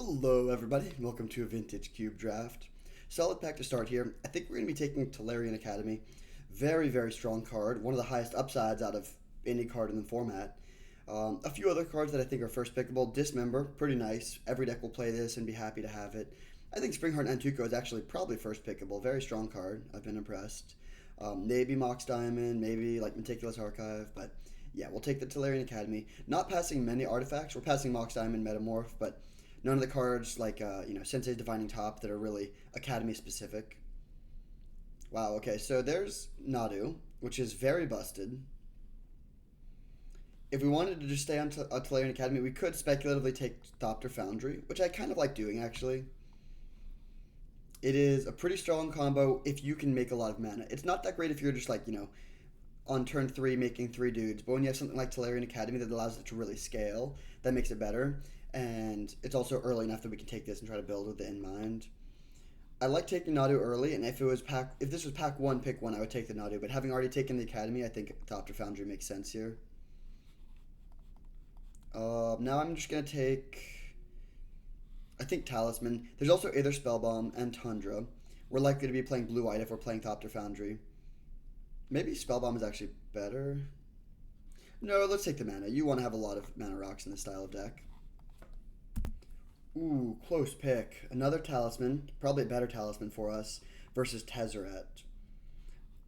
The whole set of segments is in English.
Hello everybody, welcome to a Vintage Cube Draft. Solid pack to start here. I think we're going to be taking Tolarian Academy. Very, very strong card. One of the highest upsides out of any card in the format. A few other cards that I think are first pickable. Dismember, pretty nice. Every deck will play this and be happy to have it. I think Springheart Nantuko is actually probably first pickable. Very strong card. I've been impressed. Maybe Mox Diamond, maybe like Meticulous Archive, but yeah, we'll take the Tolarian Academy. Not passing many artifacts. We're passing Mox Diamond, Metamorph, but none of the cards like Sensei's Divining Top that are really Academy specific. Wow. Okay, so there's Nadu, which is very busted. If we wanted to just stay on Tolarian Academy, we could speculatively take Thopter Foundry, which I kind of like doing actually. It is a pretty strong combo if you can make a lot of mana. It's not that great if you're just on turn 3 making 3 dudes, but when you have something like Tolarian Academy that allows it to really scale, that makes it better. And it's also early enough that we can take this and try to build with it in mind. I like taking Nadu early, and if this was pack 1, pick 1, I would take the Nadu. But having already taken the Academy, I think Thopter Foundry makes sense here. Now I'm just gonna take, I think, Talisman. There's also Aether Spellbomb and Tundra. We're likely to be playing Blue White if we're playing Thopter Foundry. Maybe Spellbomb is actually better. No, let's take the mana. You want to have a lot of mana rocks in this style of deck. Ooh, close pick. Another Talisman, probably a better Talisman for us, versus Tezzeret.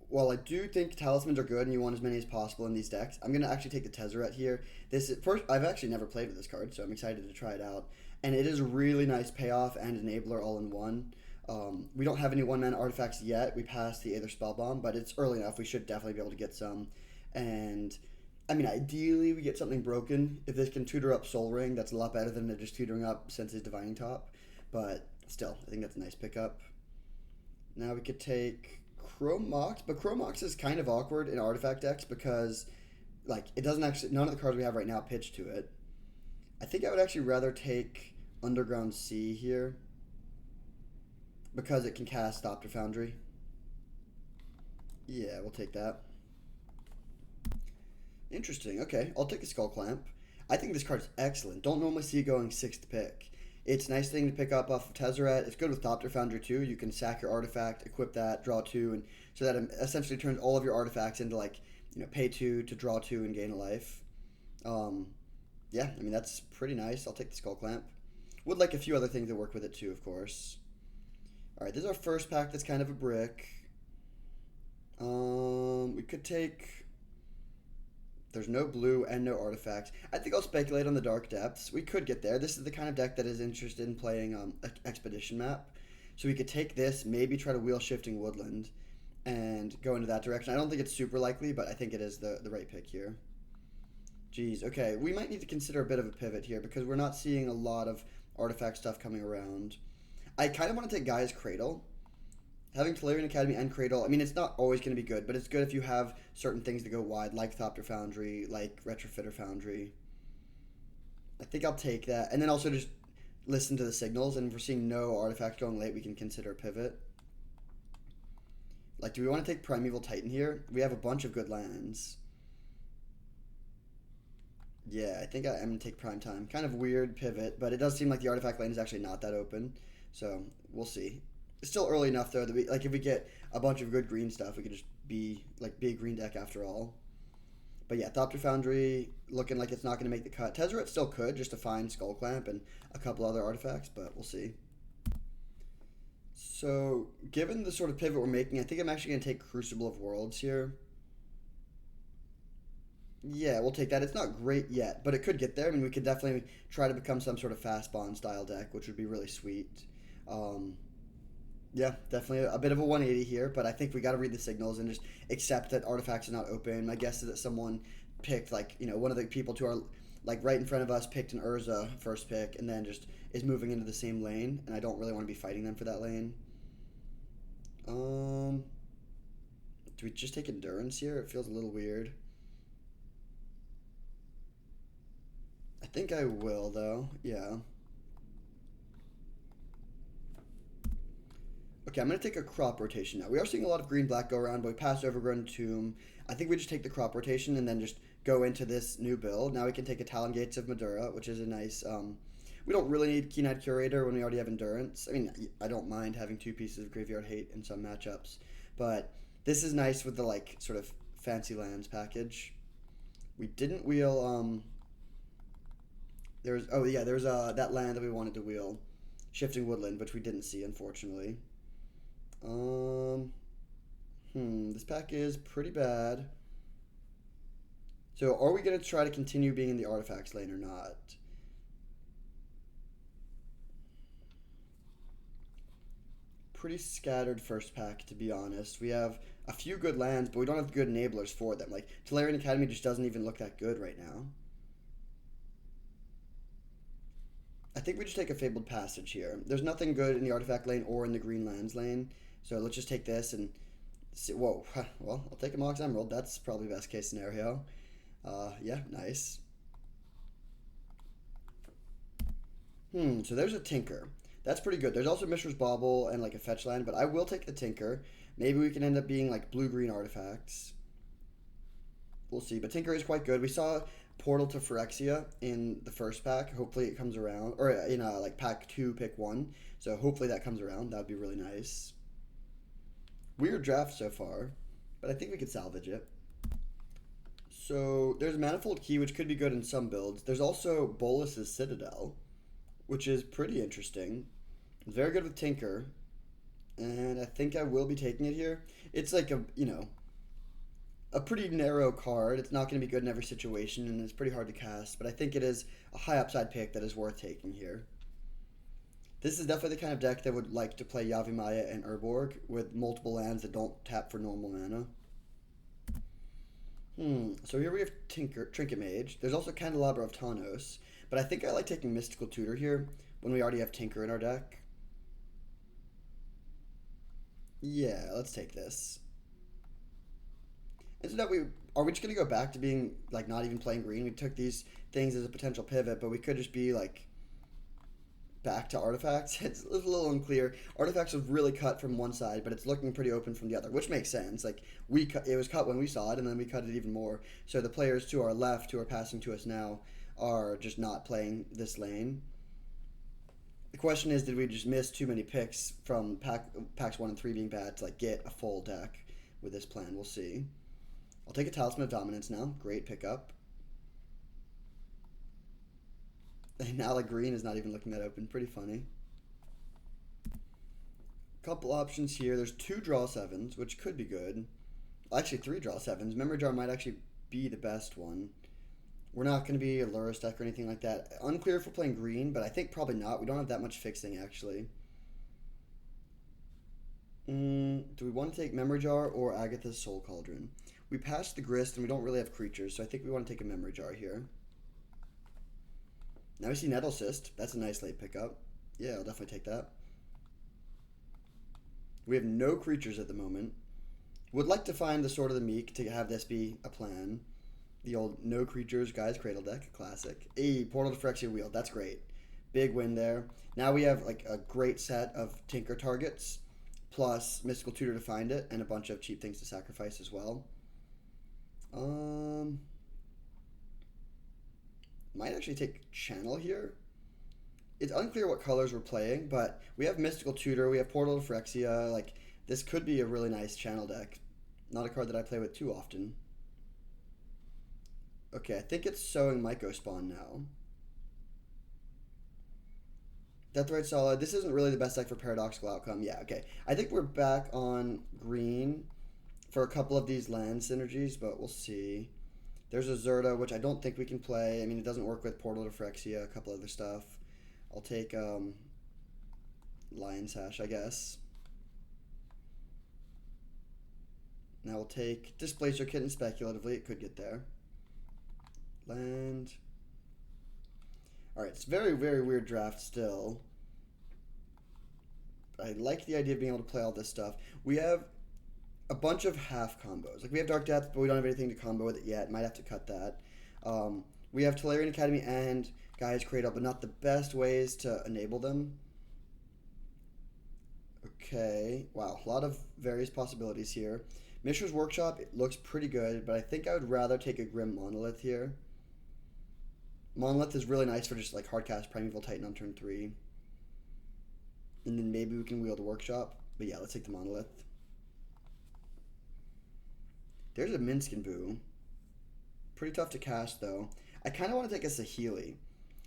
While I do think Talismans are good and you want as many as possible in these decks, I'm going to actually take the Tezzeret here. This is, first, I've actually never played with this card, so I'm excited to try it out. And it is a really nice payoff and enabler all in one. We don't have any one-mana artifacts yet. We passed the Aether Spellbomb, but it's early enough. We should definitely be able to get some. And, I mean, ideally we get something broken. If this can tutor up Soul Ring, that's a lot better than just tutoring up Sensei's Divining Top. But still, I think that's a nice pickup. Now we could take Chrome Mox, but Chrome Mox is kind of awkward in artifact decks because, it doesn't actually, none of the cards we have right now pitch to it. I think I would actually rather take Underground Sea here because it can cast Thopter Foundry. Yeah, we'll take that. Interesting. Okay, I'll take a Skull Clamp. I think this card's excellent. Don't normally see it going 6th pick. It's a nice thing to pick up off of Tezzeret. It's good with Thopter Foundry too. You can sack your artifact, equip that, draw 2, and so that essentially turns all of your artifacts into pay 2 to draw 2 and gain a life. Yeah, I mean that's pretty nice. I'll take the Skull Clamp. Would like a few other things that work with it too, of course. All right, this is our first pack that's kind of a brick. We could take. There's no blue and no artifacts. I think I'll speculate on the Dark Depths. We could get there. This is the kind of deck that is interested in playing Expedition map. So we could take this, maybe try to Wheel Shifting Woodland, and go into that direction. I don't think it's super likely, but I think it is the right pick here. Jeez, okay. We might need to consider a bit of a pivot here because we're not seeing a lot of artifact stuff coming around. I kind of want to take Gaia's Cradle. Having Tolarian Academy and Cradle, I mean, it's not always going to be good, but it's good if you have certain things that go wide, like Thopter Foundry, like Retrofitter Foundry. I think I'll take that. And then also just listen to the signals, and if we're seeing no artifacts going late, we can consider a pivot. Do we want to take Primeval Titan here? We have a bunch of good lands. Yeah, I think I'm going to take Prime Time. Kind of weird pivot, but it does seem like the artifact lane is actually not that open, so we'll see. It's still early enough though that if we get a bunch of good green stuff, we could just be a green deck after all. But yeah, Thopter Foundry looking like it's not going to make the cut. Tezzeret still could, just to find Skull Clamp and a couple other artifacts, but we'll see. So given the sort of pivot we're making, I think I'm actually going to take Crucible of Worlds here. Yeah, we'll take that. It's not great yet, but it could get there. I mean, we could definitely try to become some sort of fast bond style deck, which would be really sweet. Yeah, definitely a bit of a 180 here, but I think we got to read the signals and just accept that artifacts are not open. My guess is that someone picked, one of the people to our, right in front of us picked an Urza first pick and then just is moving into the same lane, and I don't really want to be fighting them for that lane. Do we just take Endurance here? It feels a little weird. I think I will, though. Yeah. Okay, I'm going to take a crop rotation now. We are seeing a lot of green-black go around, but we passed Overgrown Tomb. I think we just take the crop rotation and then just go into this new build. Now we can take a Talon Gates of Madura, which is a nice We don't really need Keen-Eyed Curator when we already have Endurance. I mean, I don't mind having two pieces of Graveyard Hate in some matchups, but this is nice with the like sort of fancy lands package. We didn't wheel there's that land that we wanted to wheel, Shifting Woodland, which we didn't see unfortunately. This pack is pretty bad. So are we gonna try to continue being in the artifacts lane or not? Pretty scattered first pack, to be honest. We have a few good lands, but we don't have good enablers for them. Like, Tolarian Academy just doesn't even look that good right now. I think we just take a Fabled Passage here. There's nothing good in the artifact lane or in the green lands lane, so let's just take this and see. Whoa, well, I'll take a Mox Emerald. That's probably best case scenario. Yeah, nice. So there's a Tinker. That's pretty good. There's also Mishra's Bauble and like a fetch land, but I will take the Tinker. Maybe we can end up being like blue-green artifacts. We'll see. But Tinker is quite good. We saw Portal to Phyrexia in the first pack. Hopefully it comes around. Or in like pack 2, pick 1. So hopefully that comes around. That would be really nice. Weird draft so far, but I think we could salvage it. So there's Manifold Key, which could be good in some builds. There's also Bolas's Citadel, which is pretty interesting. It's very good with Tinker, and I think I will be taking it here. It's like a pretty narrow card. It's not going to be good in every situation, and it's pretty hard to cast, but I think it is a high upside pick that is worth taking here. This is definitely the kind of deck that would like to play Yavimaya and Urborg with multiple lands that don't tap for normal mana. So here we have Trinket Mage. There's also Candelabra of Tawnos, but I think I like taking Mystical Tutor here when we already have Tinker in our deck. Yeah, let's take this. And so that are we just gonna go back to being like not even playing green? We took these things as a potential pivot, but we could just be like back to artifacts. It's a little unclear. Artifacts was really cut from one side, but it's looking pretty open from the other, which makes sense. Like it was cut when we saw it, and then we cut it even more. So the players to our left who are passing to us now are just not playing this lane. The question is, did we just miss too many picks from packs 1 and 3 being bad to like get a full deck with this plan? We'll see. I'll take a Talisman of Dominance now. Great pickup. And now like green is not even looking that open. Pretty funny. Couple options here. There's 2 draw 7s, which could be good. Actually, 3 draw 7s. Memory Jar might actually be the best one. We're not going to be a Lurrus deck or anything like that. Unclear if we're playing green, but I think probably not. We don't have that much fixing, actually. Do we want to take Memory Jar or Agatha's Soul Cauldron? We passed the Grist, and we don't really have creatures, so I think we want to take a Memory Jar here. Now we see Nettle Cyst. That's a nice late pickup. Yeah, I'll definitely take that. We have no creatures at the moment. Would like to find the Sword of the Meek to have this be a plan. The old no creatures Guy's Cradle deck, classic. Portal to Phyrexia Wheel. That's great. Big win there. Now we have like a great set of Tinker targets, plus Mystical Tutor to find it, and a bunch of cheap things to sacrifice as well. Might actually take Channel here. It's unclear what colors we're playing, but we have Mystical Tutor, we have Portal to Phyrexia. Like, this could be a really nice Channel deck. Not a card that I play with too often. Okay, I think it's Sowing Mycospawn now. Deathrite Solid. This isn't really the best deck for Paradoxical Outcome. Yeah, okay. I think we're back on green for a couple of these land synergies, but we'll see. There's a Zerta, which I don't think we can play. I mean, it doesn't work with Portal to Phyrexia, a couple other stuff. I'll take Lion's Sash, I guess. Now we'll take Displacer Kitten speculatively. It could get there. Land. Alright, it's very, very weird draft still. I like the idea of being able to play all this stuff. We have a bunch of half combos. Like, we have Dark Depth, but we don't have anything to combo with it yet. Might have to cut that. We have Tolarian Academy and Gaia's Cradle, but not the best ways to enable them. Okay. Wow, a lot of various possibilities here. Mishra's Workshop, it looks pretty good, but I think I would rather take a Grim Monolith here. Monolith is really nice for just like hardcast Primeval Titan on turn 3. And then maybe we can wield a Workshop. But yeah, let's take the Monolith. There's a Minsc and Boo. Pretty tough to cast though. I kind of want to take a Saheeli.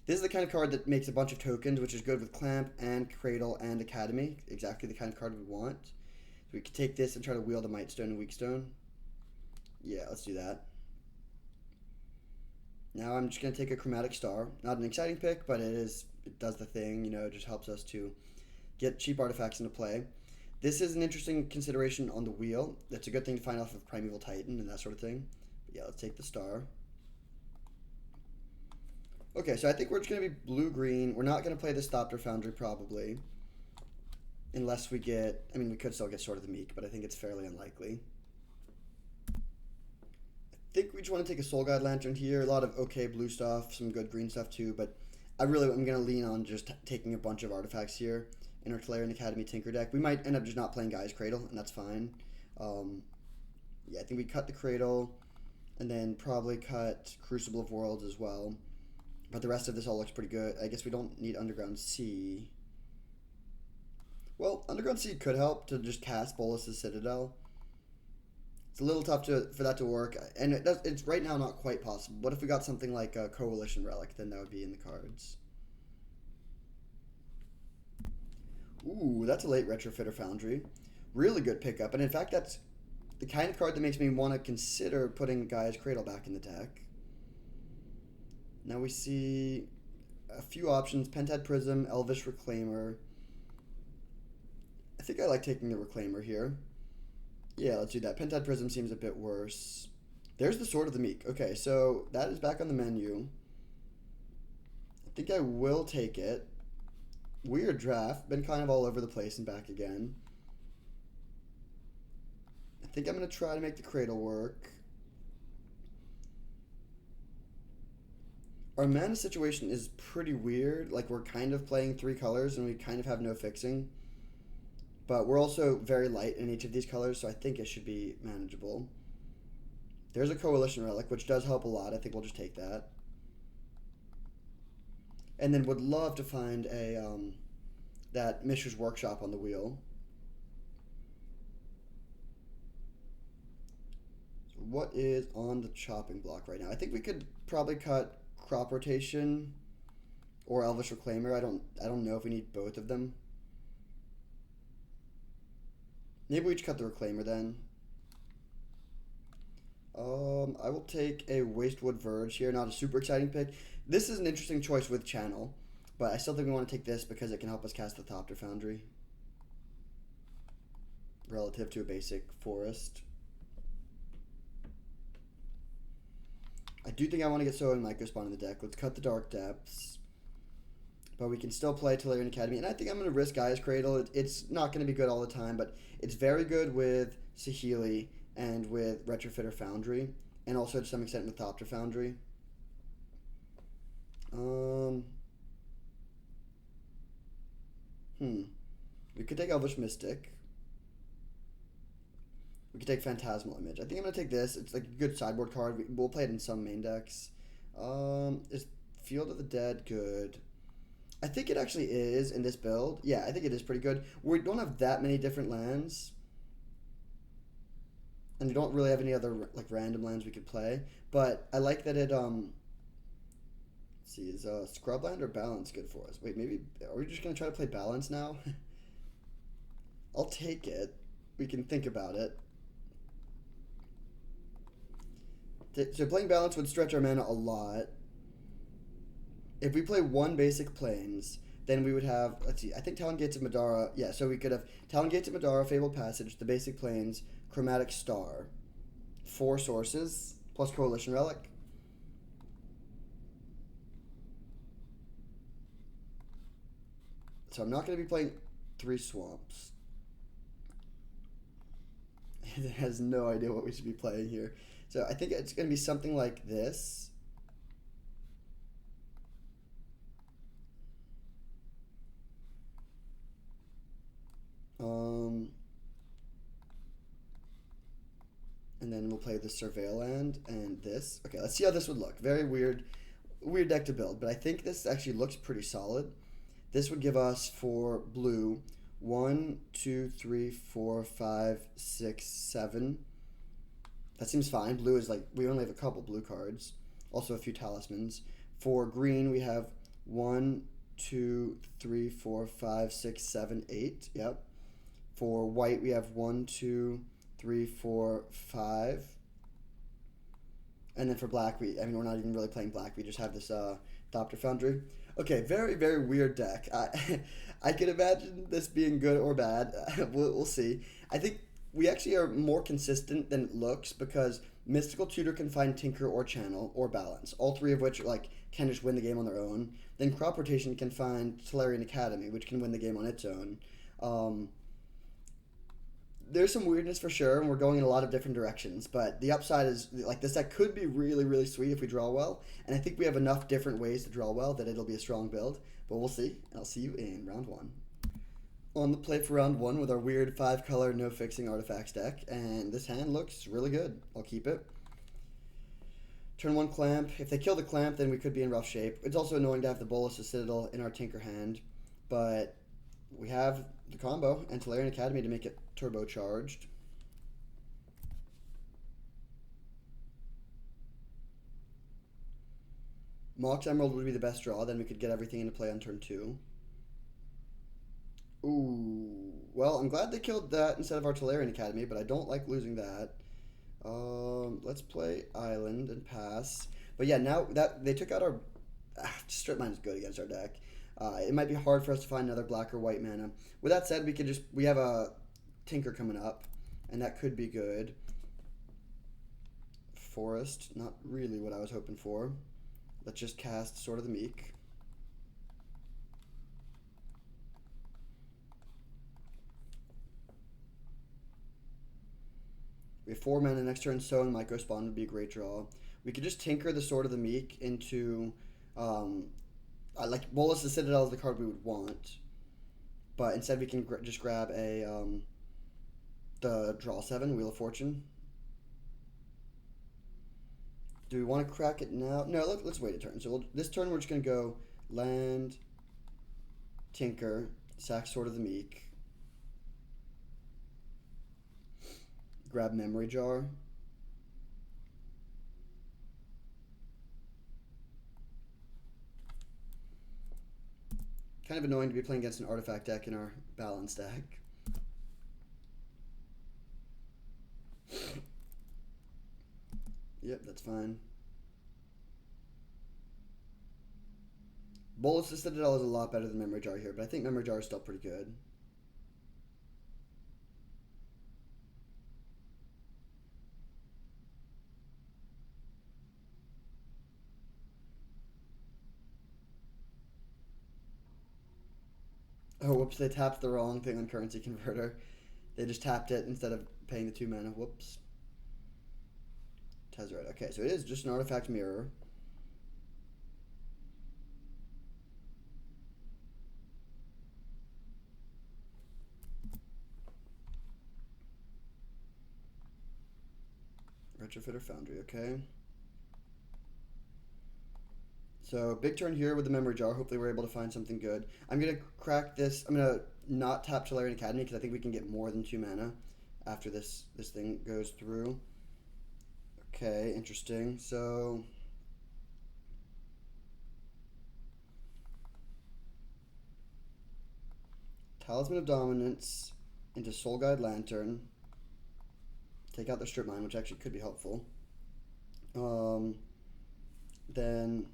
This is the kind of card that makes a bunch of tokens, which is good with Clamp and Cradle and Academy. Exactly the kind of card we want. So we could take this and try to wield a Might Stone and Weak Stone. Yeah, let's do that. Now I'm just going to take a Chromatic Star. Not an exciting pick, but it does the thing, you know, it just helps us to get cheap artifacts into play. This is an interesting consideration on the wheel. That's a good thing to find off of Primeval Titan and that sort of thing. But yeah, let's take the Star. Okay, so I think we're just going to be blue-green. We're not going to play the Thopter Foundry, probably. Unless we get... I mean, we could still get Sword of the Meek, but I think it's fairly unlikely. I think we just want to take a Soul Guide Lantern here. A lot of okay blue stuff, some good green stuff too, but I'm going to lean on just taking a bunch of artifacts here. Interclair and Academy Tinker deck. We might end up just not playing Gaia's Cradle, and that's fine. Yeah, I think we cut the Cradle, and then probably cut Crucible of Worlds as well. But the rest of this all looks pretty good. I guess we don't need Underground Sea. Well, Underground Sea could help to just cast Bolas's Citadel. It's a little tough for that to work, and it's right now not quite possible. What if we got something like a Coalition Relic? Then that would be in the cards. Ooh, that's a late Retrofitter Foundry. Really good pickup, and in fact, that's the kind of card that makes me want to consider putting Gaia's Cradle back in the deck. Now we see a few options. Pentad Prism, Elvish Reclaimer. I think I like taking the Reclaimer here. Yeah, let's do that. Pentad Prism seems a bit worse. There's the Sword of the Meek. Okay, so that is back on the menu. I think I will take it. Weird draft. Been kind of all over the place and back again. I think I'm going to try to make the Cradle work. Our mana situation is pretty weird. Like, we're kind of playing 3 colors and we kind of have no fixing. But we're also very light in each of these colors, so I think it should be manageable. There's a Coalition Relic, which does help a lot. I think we'll just take that. And then would love to find a that Mishra's Workshop on the wheel. So what is on the chopping block right now? I think we could probably cut Crop Rotation or Elvish Reclaimer. I don't know if we need both of them. Maybe we just cut the Reclaimer then. I will take a Wastewood Verge here. Not a super exciting pick. This is an interesting choice with Channel, but I still think we want to take this because it can help us cast the Thopter Foundry relative to a basic Forest. I do think I want to get Soa and Mycospawn in the deck. Let's cut the Dark Depths. But we can still play Tolarian Academy. And I think I'm going to risk Gaia's Cradle. It's not going to be good all the time, but it's very good with Saheeli and with Retrofitter Foundry. And also to some extent with Thopter Foundry. We could take Elvish Mystic. We could take Phantasmal Image. I think I'm going to take this. It's like a good sideboard card. We'll play it in some main decks. Is Field of the Dead good? I think it actually is in this build. Yeah, I think it is pretty good. We don't have that many different lands. And we don't really have any other like random lands we could play. But I like that it, let's see, is Scrubland or Balance good for us? Wait, maybe, are we just going to try to play Balance now? I'll take it. We can think about it. So playing Balance would stretch our mana a lot. If we play one basic Plains, then we would have, let's see, I think Talon Gates of Madara. Yeah, so we could have Talon Gates of Madara, Fabled Passage, the basic Plains, Chromatic Star. 4 sources, plus Coalition Relic. So I'm not going to be playing 3 Swamps. It has no idea what we should be playing here. So I think it's going to be something like this. And then we'll play the Surveil Land and this. Okay, let's see how this would look. Very weird. weird deck to build, but I think this actually looks pretty solid. This would give us for blue 1, 2, 3, 4, 5, 6, 7. That seems fine. Blue is like, we only have a couple blue cards, also a few talismans. For green, we have 1, 2, 3, 4, 5, 6, 7, 8. Yep. For white, we have 1, 2, 3, 4, 5. And then for black, I mean, we're not even really playing black. We just have this Thopter Foundry. Okay, very, very weird deck. I can imagine this being good or bad. We'll see. I think we actually are more consistent than it looks because Mystical Tutor can find Tinker or Channel or Balance, all three of which like can just win the game on their own. Then Crop Rotation can find Tolarian Academy, which can win the game on its own. There's some weirdness for sure, and we're going in a lot of different directions. But the upside is like this deck could be really, really sweet if we draw well, and I think we have enough different ways to draw well that it'll be a strong build. But we'll see. I'll see you in round one. On the plate for round one with our weird 5-color no fixing artifacts deck, and this hand looks really good. I'll keep it. Turn 1 Clamp. If they kill the Clamp, then we could be in rough shape. It's also annoying to have the Bolus of Citadel in our Tinker hand, but we have the combo and Tolarian Academy to make it turbocharged. Mox Emerald would be the best draw, then we could get everything into play on turn 2. Ooh, well, I'm glad they killed that instead of our Tolarian Academy, but I don't like losing that. Let's play Island and pass. But yeah, now that they took out our... Strip Mine is good against our deck. It might be hard for us to find another black or white mana. With that said, we have a Tinker coming up, and that could be good. Forest, not really what I was hoping for. Let's just cast Sword of the Meek. We have 4 mana next turn, so and Micro Spawn would be a great draw. We could just Tinker the Sword of the Meek into... like Bolus the Citadel is the card we would want, but instead we can just grab the draw 7 Wheel of Fortune. Do we want to crack it now? No, let's wait a turn. So this turn we're just gonna go land, Tinker, sack Sword of the Meek, grab Memory Jar. Kind of annoying to be playing against an artifact deck in our balance deck. Yep, that's fine. Bolus the Citadel is a lot better than Memory Jar here, but I think Memory Jar is still pretty good. Oh, whoops, they tapped the wrong thing on Currency Converter. They just tapped it instead of paying the 2 mana. Whoops. Tezzeret. Okay, so it is just an artifact mirror. Retrofitter Foundry, okay. So, big turn here with the Memory Jar. Hopefully we're able to find something good. I'm going to crack this. I'm going to not tap Tolarian Academy because I think we can get more than 2 mana after this thing goes through. Okay, interesting. So... Talisman of Dominance into Soul Guide Lantern. Take out the Strip Mine, which actually could be helpful. Then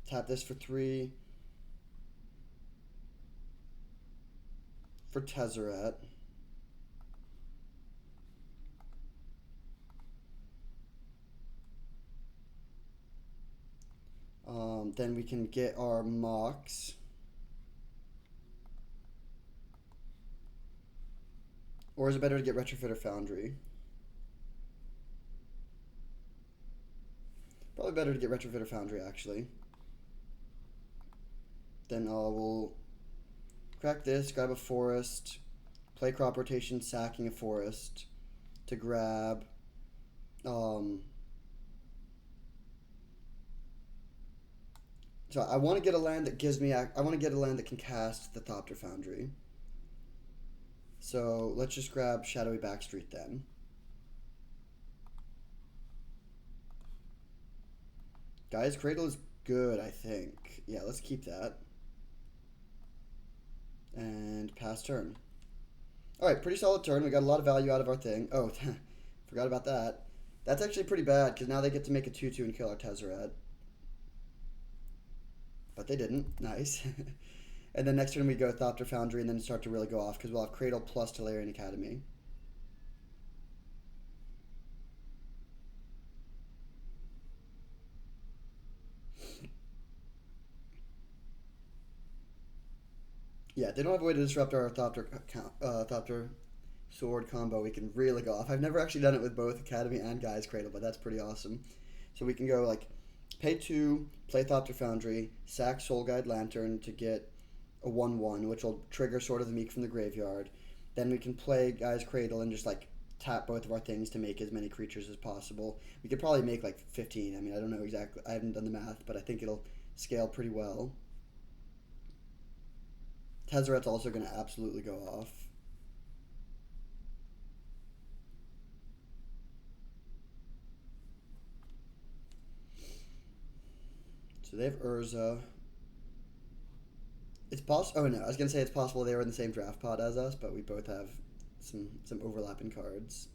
tap this for 3. For Tezzeret. Then we can get our Mox. Or is it better to get Retrofitter Foundry? Probably better to get Retrofitter Foundry, actually. Then we'll crack this, grab a forest, play Crop Rotation, sacking a forest to grab So I want to get a land that gives me. I want to get a land that can cast the Thopter Foundry. So let's just grab Shadowy Backstreet then. Gaia's Cradle is good, I think. Yeah, let's keep that. And pass turn. Alright, pretty solid turn. We got a lot of value out of our thing. Oh, forgot about that. That's actually pretty bad, because now they get to make a 2-2 and kill our Tezzeret. But they didn't. Nice. And then next turn we go Thopter Foundry and then start to really go off, because we'll have Cradle plus Tolarian Academy. Yeah, they don't have a way to disrupt our Thopter Sword combo. We can really go off. I've never actually done it with both Academy and Gaia's Cradle, but that's pretty awesome. So we can go like pay 2, play Thopter Foundry, sack Soul Guide Lantern to get a 1/1, which will trigger Sword of the Meek from the graveyard. Then we can play Gaia's Cradle and just like tap both of our things to make as many creatures as possible. We could probably make like 15. I mean, I don't know exactly. I haven't done the math, but I think it'll scale pretty well. Tezzeret's also going to absolutely go off. So they have Urza. It's possible. Oh no, I was gonna say it's possible they were in the same draft pod as us, but we both have some overlapping cards.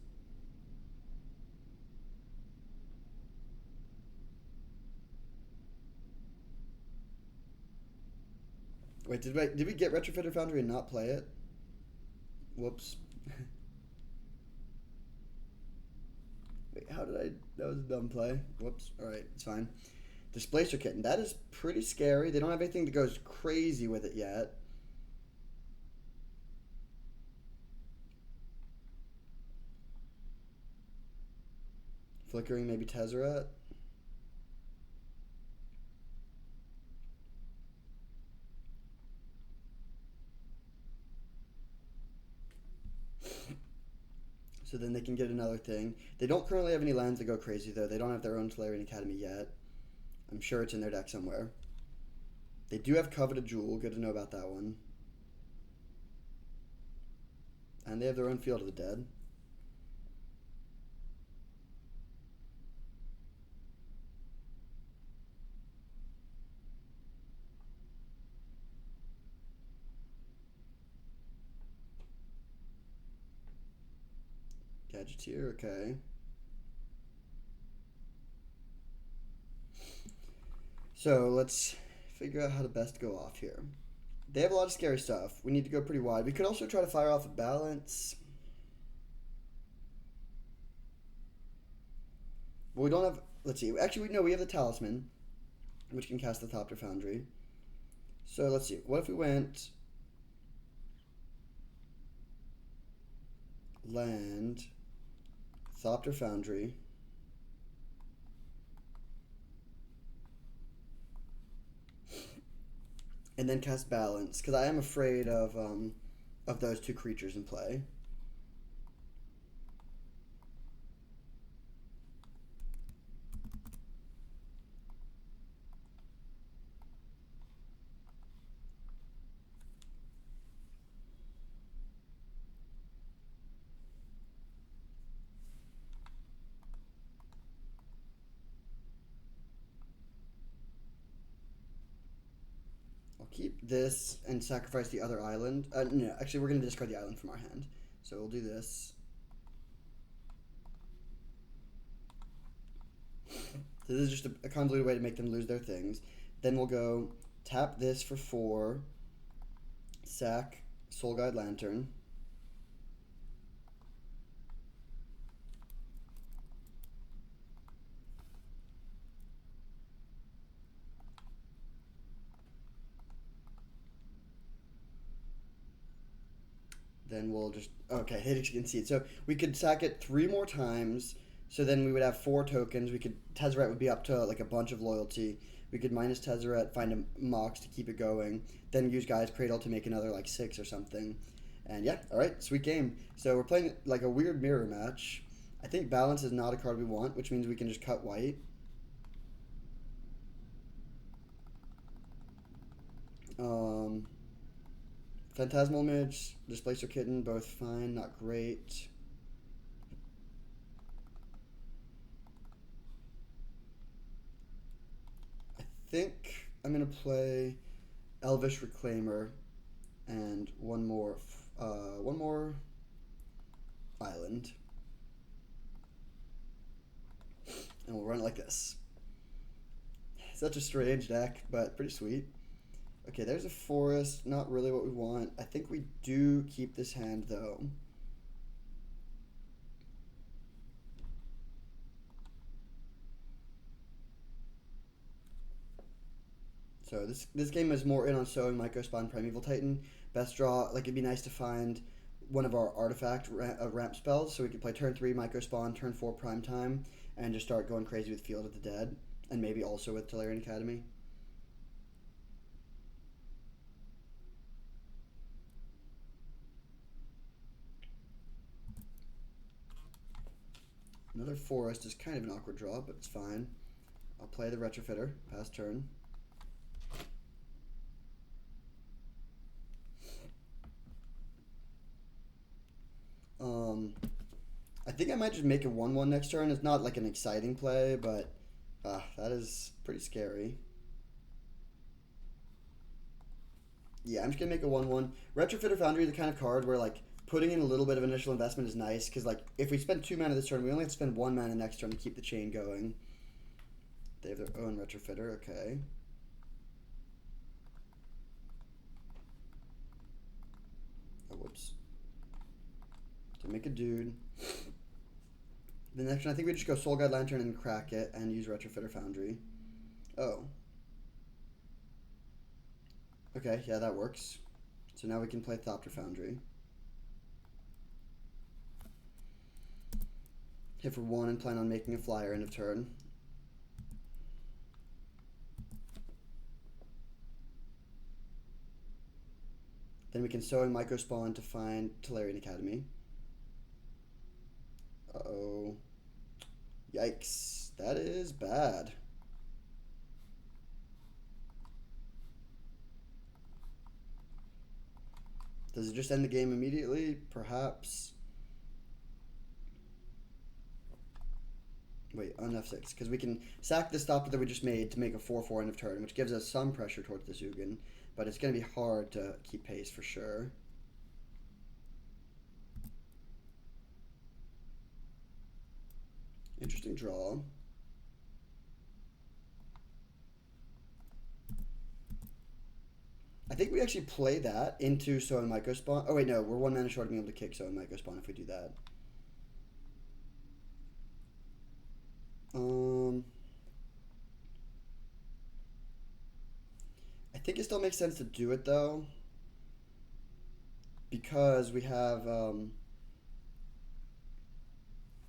Wait, did we get Retrofitter Foundry and not play it? Whoops. Wait, how did I? That was a dumb play. Whoops. All right, it's fine. Displacer Kitten. That is pretty scary. They don't have anything that goes crazy with it yet. Flickering, maybe Tezzeret. So then they can get another thing. They don't currently have any lands that go crazy, though. They don't have their own Tolarian Academy yet. I'm sure it's in their deck somewhere. They do have Coveted Jewel. Good to know about that one. And they have their own Field of the Dead. Gadgeteer, okay. So let's figure out how to best go off here. They have a lot of scary stuff. We need to go pretty wide. We could also try to fire off a balance. But we don't have... Let's see. Actually, no, we have the Talisman, which can cast the Thopter Foundry. So let's see. What if we went... Land... Thopter Foundry... and then cast Balance, because I am afraid of those two creatures in play. Keep this and sacrifice the other island. No, actually, we're going to discard the island from our hand. So we'll do this. So this is just a convoluted way to make them lose their things. Then we'll go tap this for 4. Sack Soul Guide Lantern. Then we'll just... Okay, Hidden Conceit. So we could sack it 3 more times. So then we would have 4 tokens. We could... Tezzeret would be up to like a bunch of loyalty. We could minus Tezzeret, find a Mox to keep it going. Then use Gaia's Cradle to make another like 6 or something. And yeah, alright, sweet game. So we're playing like a weird mirror match. I think Balance is not a card we want, which means we can just cut white. Um, Phantasmal Image, Displacer Kitten, both fine, not great. I think I'm gonna play Elvish Reclaimer and one more island, and we'll run it like this. Such a strange deck, but pretty sweet. Okay, there's a forest. Not really what we want. I think we do keep this hand, though. So this game is more in on Sowing, Mycospawn, Primeval Titan. Best draw, like it'd be nice to find one of our artifact ramp spells, so we could play turn 3 Mycospawn, turn 4 Prime Time, and just start going crazy with Field of the Dead, and maybe also with Tolarian Academy. Another forest is kind of an awkward draw, but it's fine. I'll play the Retrofitter, pass turn. I think I might just make a 1/1 next turn. It's not like an exciting play, but that is pretty scary. Yeah, I'm just gonna make a 1/1. Retrofitter Foundry is the kind of card where like putting in a little bit of initial investment is nice because like if we spend 2 mana this turn, we only have to spend 1 mana next turn to keep the chain going. They have their own Retrofitter, okay. Oh, whoops. So make a dude. The next one, I think we just go Soul Guide Lantern and crack it and use Retrofitter Foundry. Oh. Okay, yeah, that works. So now we can play Thopter Foundry. Hit for 1 and plan on making a flyer end of turn. Then we can Sowing Mycospawn to find Tolarian Academy. Uh-oh. Yikes. That is bad. Does it just end the game immediately? Perhaps. Wait, on F6. Because we can sack the stopper that we just made to make a 4/4 end of turn, which gives us some pressure towards the Zugin. But it's going to be hard to keep pace for sure. Interesting draw. I think we actually play that into Sowing Mycospawn. Oh wait, no, we're 1 mana short of being able to kick Sowing Mycospawn if we do that. I think it still makes sense to do it though, because we have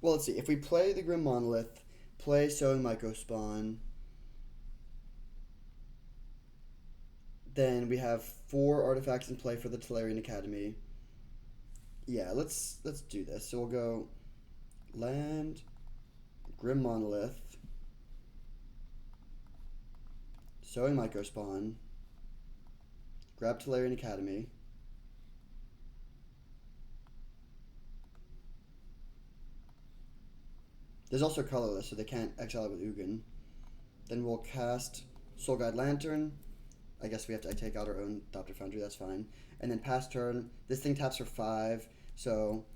well, let's see. If we play the Grim Monolith, play Sowing Mycospawn, then we have 4 artifacts in play for the Tolarian Academy. Yeah, let's do this. So we'll go land, Grim Monolith, Sowing Mycospawn, grab Tolarian Academy. There's also colorless, so they can't exile it with Ugin. Then we'll cast Soul Guide Lantern. I guess we have to take out our own Thopter Foundry, that's fine. And then pass turn. This thing taps for 5, so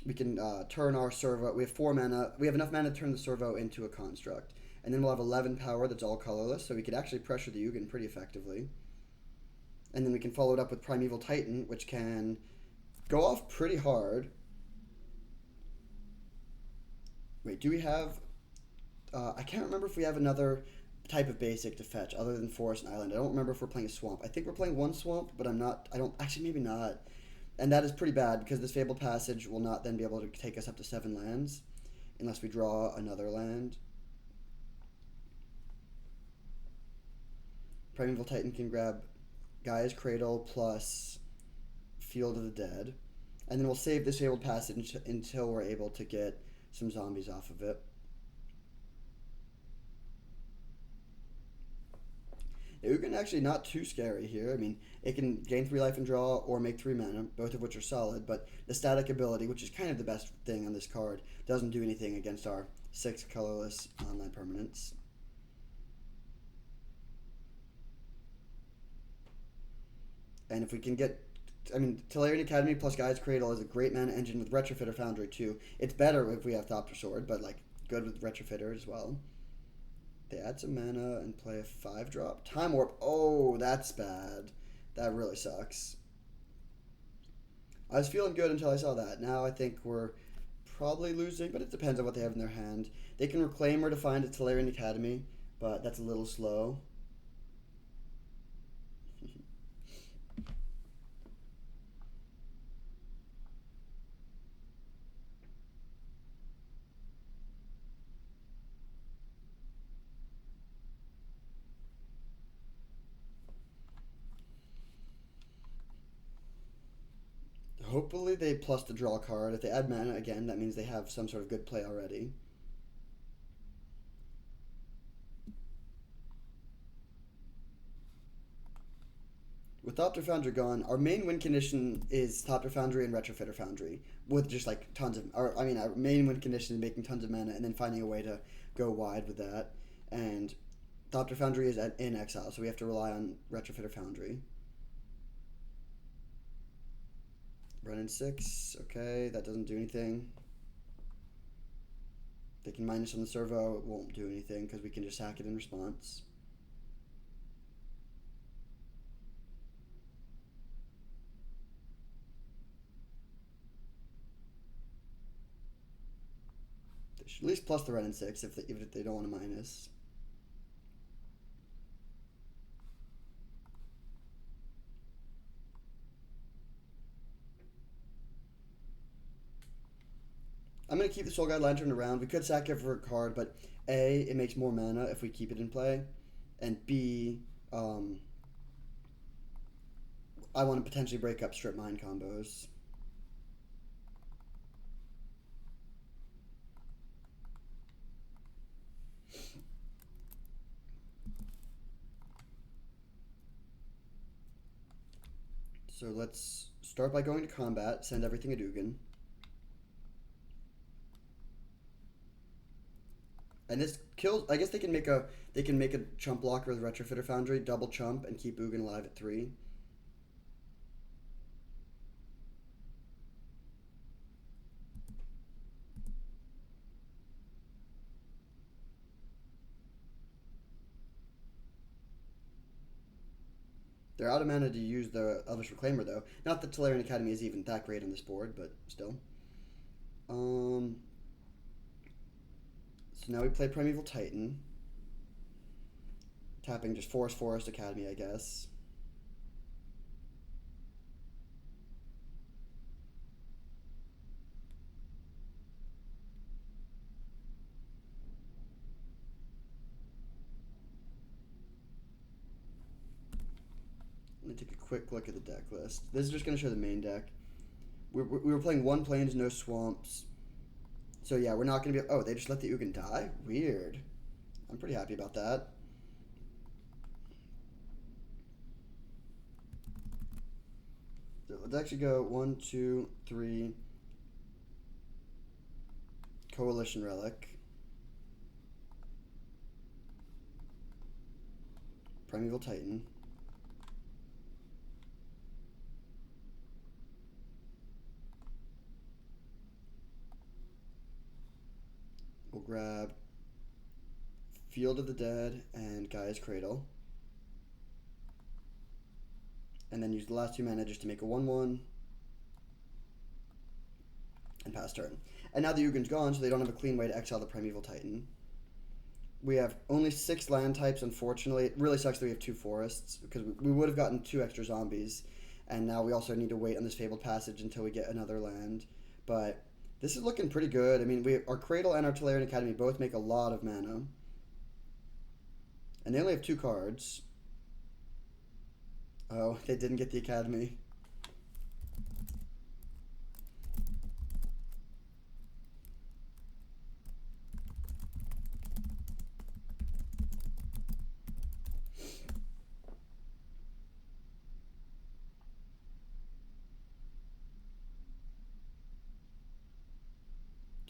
we can turn our servo. We have 4 mana. We have enough mana to turn the servo into a construct. And then we'll have 11 power that's all colorless, so we could actually pressure the Ugin pretty effectively. And then we can follow it up with Primeval Titan, which can go off pretty hard. Wait, do we have... I can't remember if we have another type of basic to fetch other than Forest and Island. I don't remember if we're playing a Swamp. I think we're playing 1 Swamp, but actually maybe not. And that is pretty bad because this Fabled Passage will not then be able to take us up to 7 lands unless we draw another land. Primeval Titan can grab Gaia's Cradle plus Field of the Dead. And then we'll save this Fabled Passage until we're able to get some zombies off of it. Ugin actually not too scary here. I mean, it can gain 3 life and draw or make 3 mana, both of which are solid, but the static ability, which is kind of the best thing on this card, doesn't do anything against our 6 colorless online permanents. And if we can get, I mean, Tolarian Academy plus Gaea's Cradle is a great mana engine with Retrofitter Foundry too. It's better if we have Thopter Sword, but like good with Retrofitter as well. They add some mana and play a 5-drop. Time Warp. Oh, that's bad. That really sucks. I was feeling good until I saw that. Now I think we're probably losing, but it depends on what they have in their hand. They can Reclaim or Define a Tolarian Academy, but that's a little slow. Hopefully they plus the draw card. If they add mana again, that means they have some sort of good play already. With Thopter Foundry gone, our main win condition is Thopter Foundry and Retrofitter Foundry, with just like tons of, our main win condition is making tons of mana and then finding a way to go wide with that. And Thopter Foundry is in exile, so we have to rely on Retrofitter Foundry. Run in 6, okay, that doesn't do anything. They can minus on the servo, it won't do anything because we can just hack it in response. They should at least plus the run in 6 even if they don't want to minus. I'm going to keep the Soul Guide Lantern around. We could sack it for a card, but A, it makes more mana if we keep it in play, and B, I want to potentially break up Strip Mine combos. So let's start by going to combat, send everything at Ugin. And this kills. I guess they can make a chump blocker with Retrofitter Foundry, double chump, and keep Ugin alive at 3. They're out of mana to use the Elvish Reclaimer though. Not that Tolarian Academy is even that great on this board, but still. So now we play Primeval Titan. Tapping just Forest Academy, I guess. Let me take a quick look at the deck list. This is just going to show the main deck. We were playing 1 plains, no swamps. So yeah, we're not going to be... Oh, they just let the Ugin die? Weird. I'm pretty happy about that. So let's actually go 1, 2, 3. Coalition Relic. Primeval Titan. We'll grab Field of the Dead and Gaea's Cradle. And then use the last 2 mana just to make a 1/1. And pass turn. And now the Ugin's gone, so they don't have a clean way to exile the Primeval Titan. We have only 6 land types, unfortunately. It really sucks that we have 2 forests, because we would have gotten 2 extra zombies. And now we also need to wait on this Fabled Passage until we get another land. But this is looking pretty good. I mean, our Cradle and our Tolarian Academy both make a lot of mana. And they only have 2 cards. Oh, they didn't get the Academy.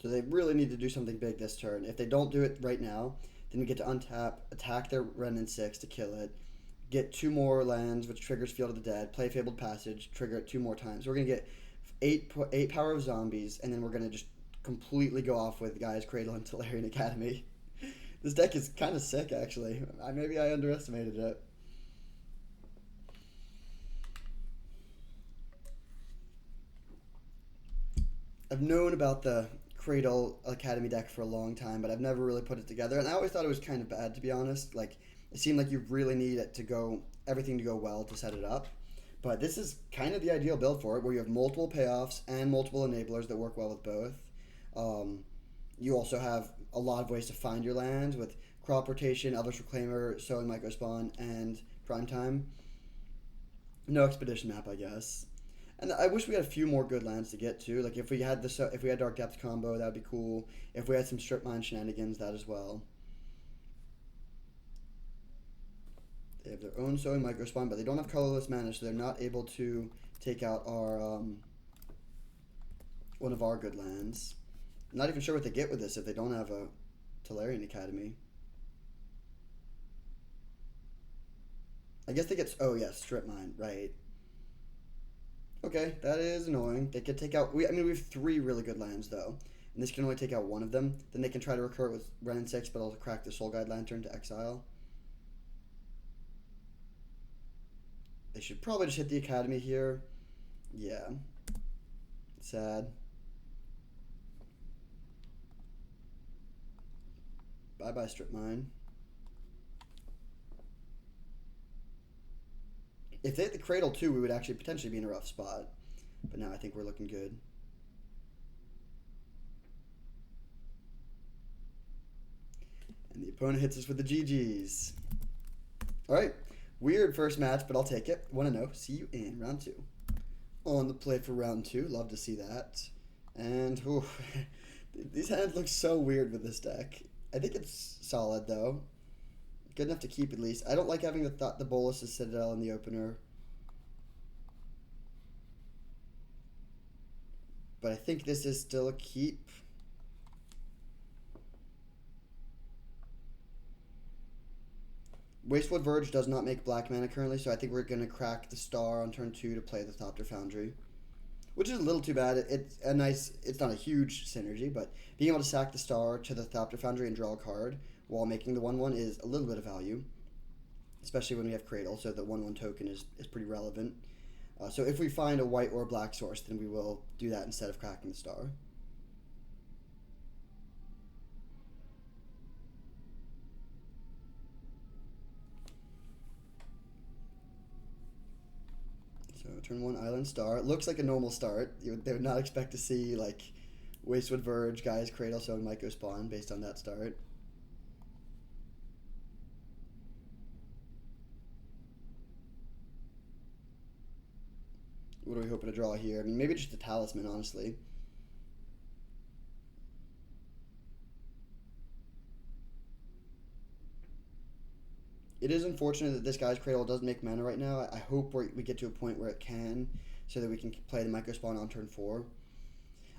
So they really need to do something big this turn. If they don't do it right now, then we get to untap, attack their Wrenn and 6 to kill it, get 2 more lands, which triggers Field of the Dead, play Fabled Passage, trigger it 2 more times. We're going to get 8 power of zombies, and then we're going to just completely go off with Gaia's Cradle and Tolarian Academy. This deck is kind of sick, actually. Maybe I underestimated it. I've known about the Cradle Academy deck for a long time, but I've never really put it together. And I always thought it was kind of bad, to be honest. Like, it seemed like you really need it to go, everything to go well to set it up. But this is kind of the ideal build for it, where you have multiple payoffs and multiple enablers that work well with both. You also have a lot of ways to find your lands with Crop Rotation, Eldritch Reclaimer, Sowing Microspawn, and Primetime. No Expedition Map, I guess. And I wish we had a few more good lands to get to. Like if we had Dark Depth combo, that would be cool. If we had some Strip Mine shenanigans, that as well. They have their own Sowing Microspawn, but they don't have colorless mana, so they're not able to take out our one of our good lands. I'm not even sure what they get with this if they don't have a Tolarian Academy. I guess they get... Oh, yes, Strip Mine, right. Okay, that is annoying. They could take out... we have 3 really good lands, though. And this can only take out 1 of them. Then they can try to recur it with Wrenn and 6, but I'll crack the Soul Guide Lantern to exile. They should probably just hit the Academy here. Yeah. Sad. Bye-bye, Strip Mine. If they hit the Cradle too, we would actually potentially be in a rough spot. But now I think we're looking good. And the opponent hits us with the GGs. Alright. Weird first match, but I'll take it. 1-0. See you in round 2. On the play for round 2. Love to see that. And, ooh, these hands look so weird with this deck. I think it's solid, though. Good enough to keep, at least. I don't like having the Bolus of Citadel in the opener. But I think this is still a keep. Wastewood Verge does not make black mana currently, so I think we're going to crack the Star on turn 2 to play the Thopter Foundry. Which is a little too bad. It's not a huge synergy, but being able to sack the Star to the Thopter Foundry and draw a card while making the 1/1 is a little bit of value. Especially when we have Cradle, so the 1/1 token is pretty relevant. So if we find a white or black source, then we will do that instead of cracking the Star. So turn 1 Island Star. It looks like a normal start. They would not expect to see like Wastewood Verge, Gaia's Cradle, Sowing Microspawn based on that start. What are we hoping to draw here? I mean, maybe just a Talisman, honestly. It is unfortunate that this Gaia's Cradle doesn't make mana right now. I hope we get to a point where it can, so that we can play the Microspawn on turn 4.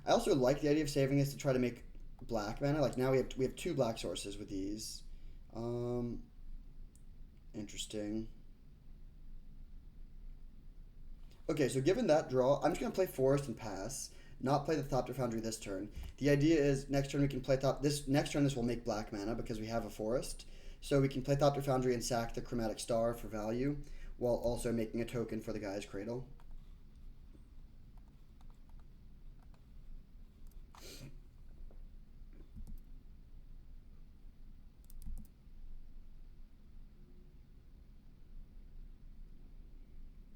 I also like the idea of saving this to try to make black mana. Like now we have 2 black sources with these. Interesting. Okay, so given that draw, I'm just going to play Forest and pass, not play the Thopter Foundry this turn. The idea is next turn we can play next turn this will make black mana because we have a Forest. So we can play Thopter Foundry and sack the Chromatic Star for value, while also making a token for the Gaia's Cradle.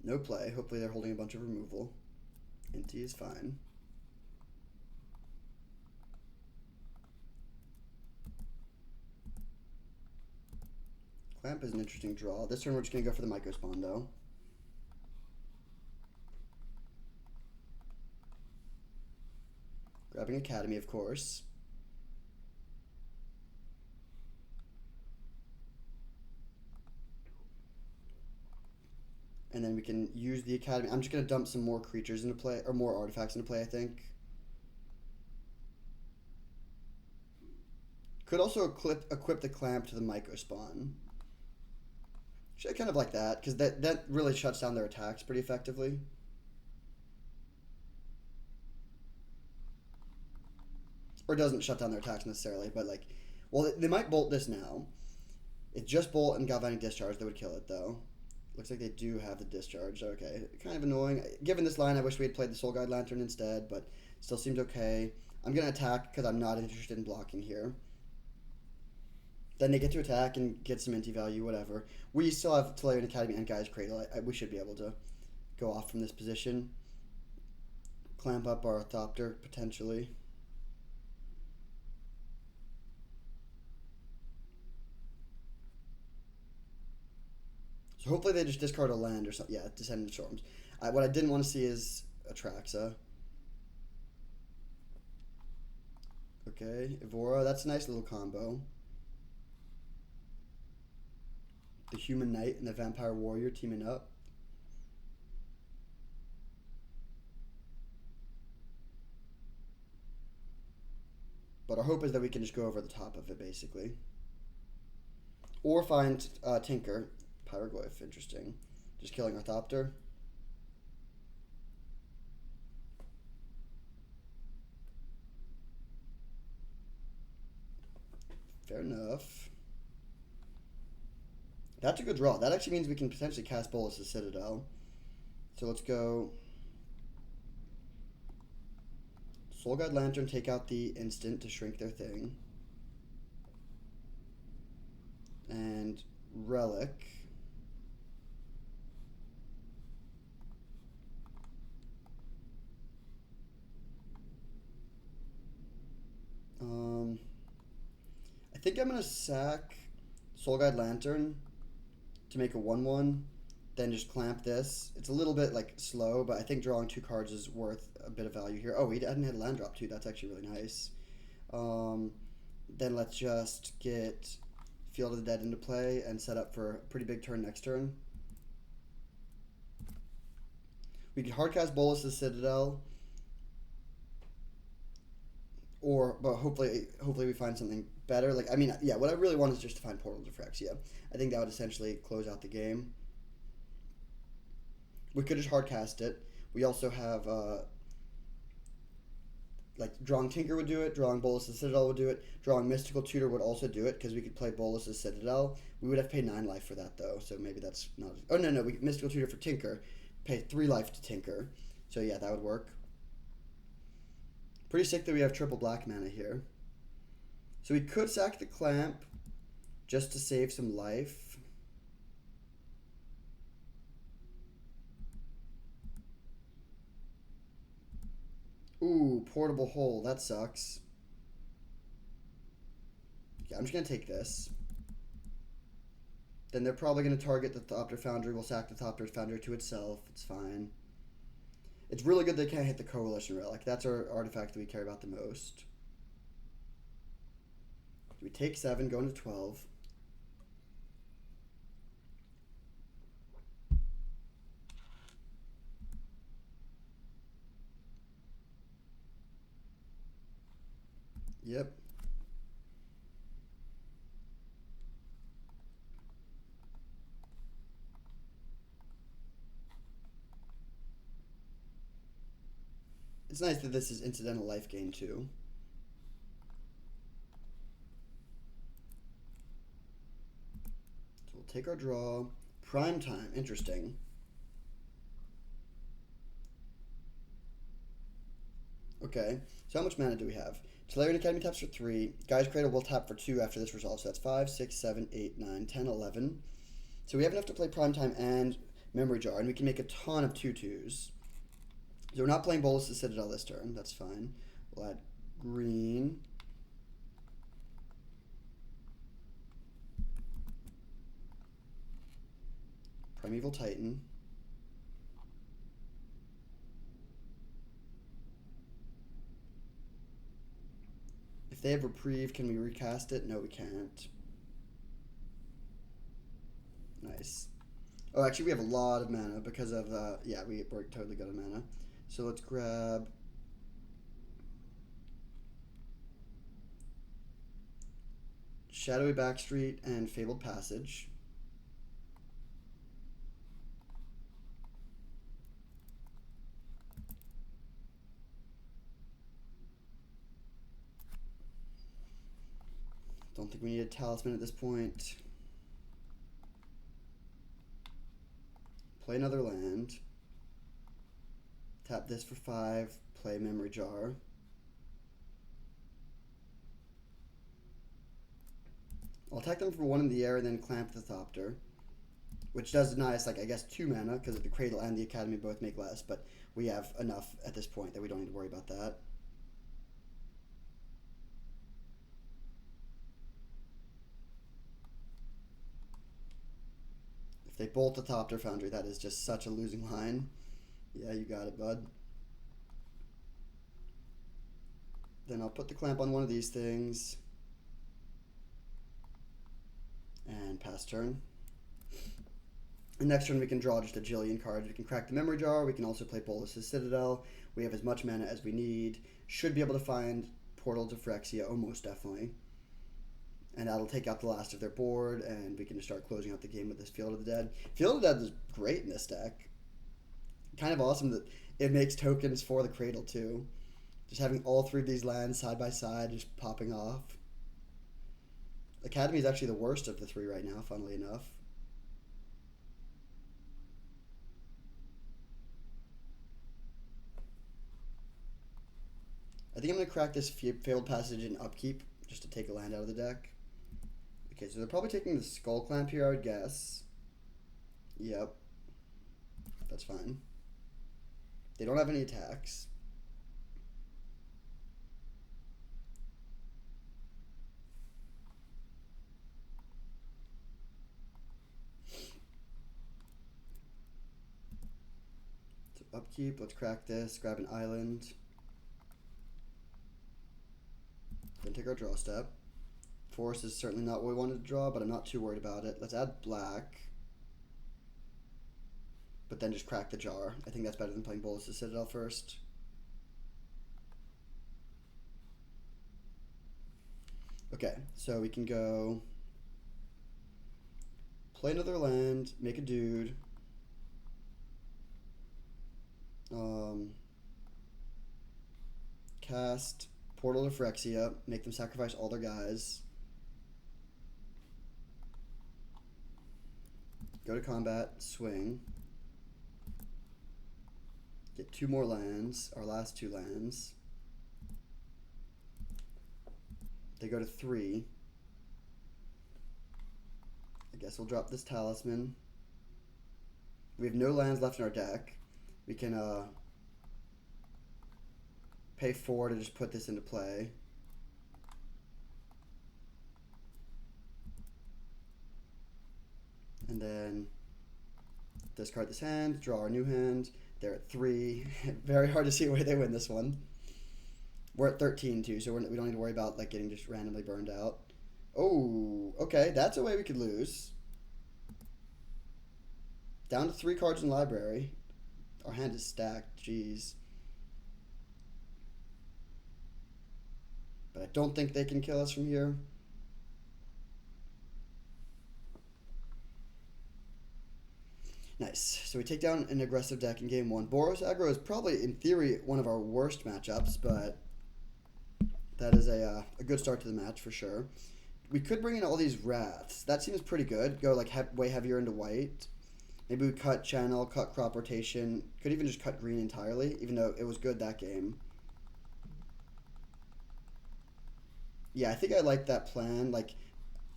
No play. Hopefully they're holding a bunch of removal. Inti is fine. Clamp is an interesting draw. This turn we're just going to go for the Microspawn, though. Grabbing Academy, of course. And then we can use the Academy. I'm just going to dump some more creatures into play, or more artifacts into play, I think. Could also equip the clamp to the Myco spawn. Should I kind of like that, because that really shuts down their attacks pretty effectively. Or doesn't shut down their attacks necessarily, but like, well, they might bolt this now. It's just bolt and galvanic discharge that would kill it, though. Looks like they do have the discharge. Okay, kind of annoying. Given this line, I wish we had played the Soul Guide Lantern instead, but still seems okay. I'm going to attack because I'm not interested in blocking here. Then they get to attack and get some inti value, whatever. We still have Tolarian Academy and Guy's Cradle. We should be able to go off from this position. Clamp up our Thopter, potentially. So hopefully they just discard a land or something. Yeah, Descendant Storms. What I didn't want to see is Atraxa. Okay, Evora. That's a nice little combo. The Human Knight and the Vampire Warrior teaming up. But our hope is that we can just go over the top of it, basically. Or find Tinker. Pyroglyph, interesting. Just killing our Thopter. Fair enough. That's a good draw. That actually means we can potentially cast Bolas' Citadel. So let's go Soul Guide Lantern, take out the instant to shrink their thing. And Relic. I think I'm going to sack Soul Guide Lantern to make a 1/1, then just clamp this. It's a little bit like slow, but I think drawing 2 cards is worth a bit of value here. Oh, we hadn't had a land drop too. That's actually really nice. Then let's just get Field of the Dead into play and set up for a pretty big turn next turn. We could hardcast Bolas' Citadel. But hopefully we find something better. Like, I mean, yeah, what I really want is just to find Portal to Phyrexia. I think that would essentially close out the game. We could just hardcast it. We also have, like, drawing Tinker would do it, drawing Bolas' Citadel would do it, drawing Mystical Tutor would also do it, because we could play Bolas' Citadel. We would have to pay 9 life for that, though, so maybe that's not... Oh, no, Mystical Tutor for Tinker, pay 3 life to Tinker. So, yeah, that would work. Pretty sick that we have triple black mana here. So we could sack the Clamp just to save some life. Ooh, Portable Hole. That sucks. Yeah, I'm just going to take this. Then they're probably going to target the Thopter Foundry. We'll sack the Thopter Foundry to itself. It's fine. It's really good they can't hit the Coalition Relic. That's our artifact that we care about the most. We take 7, go into 12. Yep. It's nice that this is incidental life gain too. So we'll take our draw. Prime time, interesting. Okay, so how much mana do we have? Tolarian Academy taps for 3. Guy's Cradle will tap for 2 after this resolve. So that's 5, 6, 7, 8, 9, 10, 11. So we have enough to play Prime Time and Memory Jar, and we can make a ton of 2/2s. So we're not playing Bolas' Citadel this turn. That's fine. We'll add green. Primeval Titan. If they have Reprieve, can we recast it? No, we can't. Nice. Oh, actually, we have a lot of mana because of, yeah, we're totally good on mana. So let's grab... Shadowy Backstreet and Fabled Passage. Don't think we need a talisman at this point. Play another land. Tap this for 5. Play Memory Jar. I'll attack them for 1 in the air and then clamp the Thopter, which does deny us, like, I guess 2 mana, because the Cradle and the Academy both make less, but we have enough at this point that we don't need to worry about that. If they bolt the Thopter Foundry, that is just such a losing line. Yeah, you got it, bud. Then I'll put the clamp on one of these things. And pass turn. The next turn we can draw just a jillion cards. We can crack the Memory Jar. We can also play Bolas's Citadel. We have as much mana as we need. Should be able to find Portal to Phyrexia, almost definitely. And that'll take out the last of their board, and we can just start closing out the game with this Field of the Dead. Field of the Dead is great in this deck. Kind of awesome that it makes tokens for the Cradle, too. Just having all 3 of these lands side by side, just popping off. Academy is actually the worst of the 3 right now, funnily enough. I think I'm going to crack this Fabled Passage in Upkeep, just to take a land out of the deck. Okay, so they're probably taking the Skull Clamp here, I would guess. Yep. That's fine. They don't have any attacks. So upkeep, let's crack this, grab an island. Then take our draw step. Forest is certainly not what we wanted to draw, but I'm not too worried about it. Let's add black. But then just crack the jar. I think that's better than playing Bolas's Citadel first. Okay, so we can go play another land, make a dude. Cast Portal to Phyrexia, make them sacrifice all their guys. Go to combat, swing. Get 2 more lands, our last 2 lands. They go to 3. I guess we'll drop this talisman. We have no lands left in our deck. We can pay 4 to just put this into play. And then discard this hand, draw our new hand. They're at 3. Very hard to see where they win this one. We're at 13 too, so we don't need to worry about like getting just randomly burned out. Oh, okay, that's a way we could lose. Down to 3 cards in library. Our hand is stacked, jeez. But I don't think they can kill us from here. Nice. So we take down an aggressive deck in game 1. Boros aggro is probably, in theory, one of our worst matchups, but that is a good start to the match for sure. We could bring in all these Wraths. That seems pretty good. Go like way heavier into white. Maybe we cut Channel, cut Crop Rotation. Could even just cut green entirely, even though it was good that game. Yeah, I think I like that plan. Like,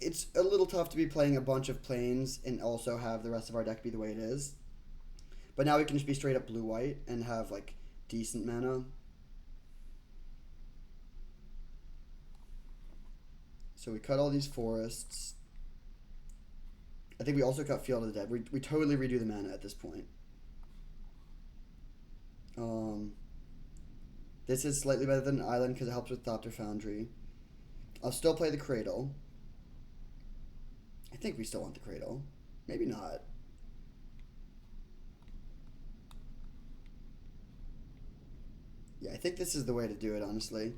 it's a little tough to be playing a bunch of planes and also have the rest of our deck be the way it is. But now we can just be straight up blue-white and have, like, decent mana. So we cut all these forests. I think we also cut Field of the Dead. We totally redo the mana at this point. This is slightly better than Island because it helps with Thopter Foundry. I'll still play the Cradle. I think we still want the Cradle. Maybe not. Yeah, I think this is the way to do it, honestly.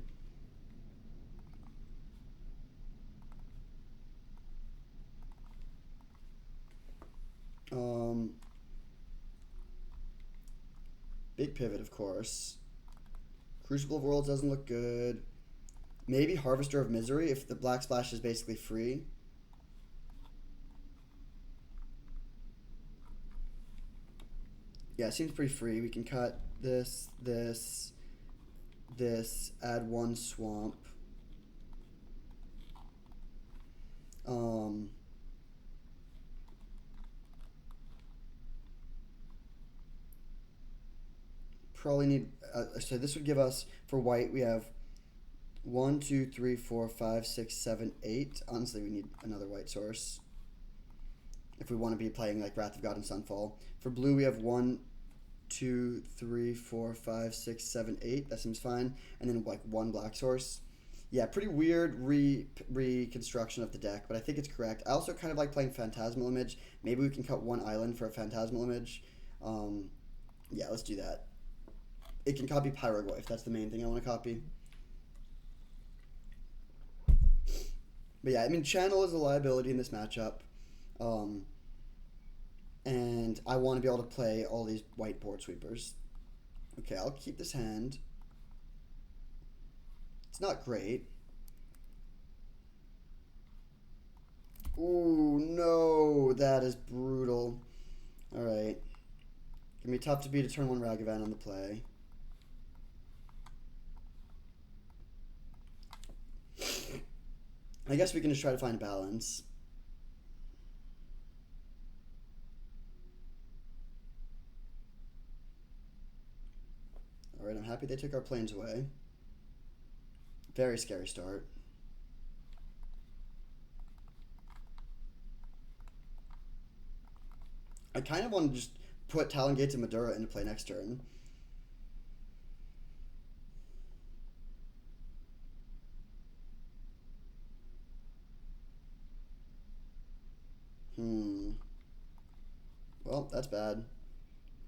Big pivot, of course. Crucible of Worlds doesn't look good. Maybe Harvester of Misery if the Black Splash is basically free. Yeah, it seems pretty free. We can cut this, add one swamp. Probably need, so this would give us, for white, we have 1, 2, 3, 4, 5, 6, 7, 8. Honestly, we need another white source if we want to be playing like Wrath of God and Sunfall. For blue, we have 1, 2, 3, 4, 5, 6, 7, 8. That seems fine. And then like one black source. Yeah, pretty weird reconstruction of the deck, but I think it's correct. I also kind of like playing Phantasmal Image. Maybe we can cut one island for a Phantasmal Image. Yeah, let's do that. It can copy Pyroglyph. That's the main thing I want to copy. But yeah, I mean, Channel is a liability in this matchup. And I want to be able to play all these white board sweepers. Okay, I'll keep this hand. It's not great. Ooh, no, that is brutal. Alright. Gonna be tough to beat a turn 1 Ragavan on the play. I guess we can just try to find balance. Alright, I'm happy they took our planes away. Very scary start. I kind of want to just put Talon Gates and Madura into play next turn. Well, that's bad.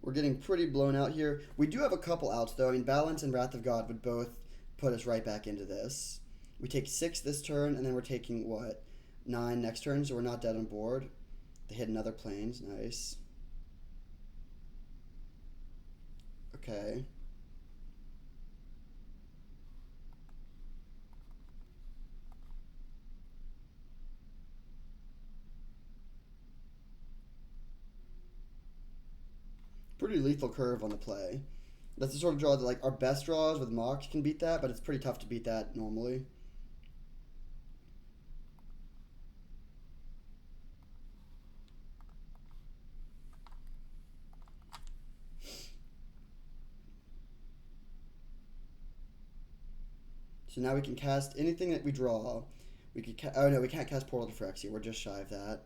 We're getting pretty blown out here. We do have a couple outs, though. I mean, Balance and Wrath of God would both put us right back into this. We take 6 this turn, and then we're taking, what, 9 next turn, so we're not dead on board. They hit another planes. Nice. Okay. Pretty lethal curve on the play. That's the sort of draw that, like, our best draws with Mox can beat that, but it's pretty tough to beat that normally. So now we can cast anything that we draw. We could oh no, we can't cast Portal to Phyrexia. We're just shy of that.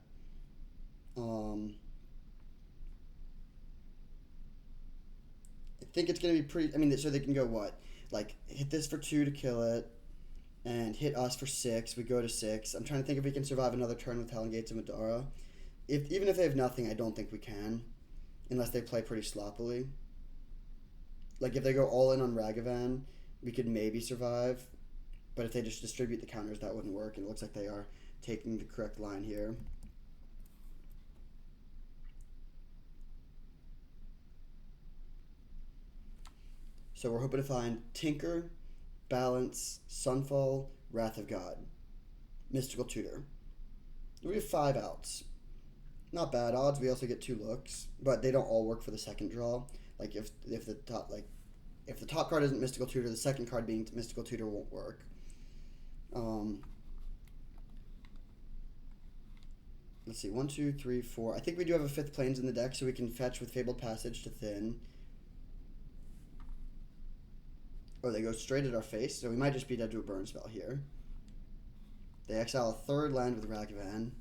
I think it's going to be pretty... I mean, so they can go what? Like, hit this for 2 to kill it, and hit us for 6. We go to 6. I'm trying to think if we can survive another turn with Talon Gates and Madara. Even if they have nothing, I don't think we can. Unless they play pretty sloppily. Like, if they go all in on Ragavan, we could maybe survive. But if they just distribute the counters, that wouldn't work. And it looks like they are taking the correct line here. So we're hoping to find Tinker, Balance, Sunfall, Wrath of God, Mystical Tutor. We have 5 outs. Not bad odds. We also get 2 looks, but they don't all work for the second draw. Like if the top card isn't Mystical Tutor, the second card being Mystical Tutor won't work. Let's see, 1, 2, 3, 4. I think we do have a 5th planes in the deck, so we can fetch with Fabled Passage to thin. Oh, they go straight at our face, so we might just be dead to a burn spell here. They exile a 3rd land with Ragavan.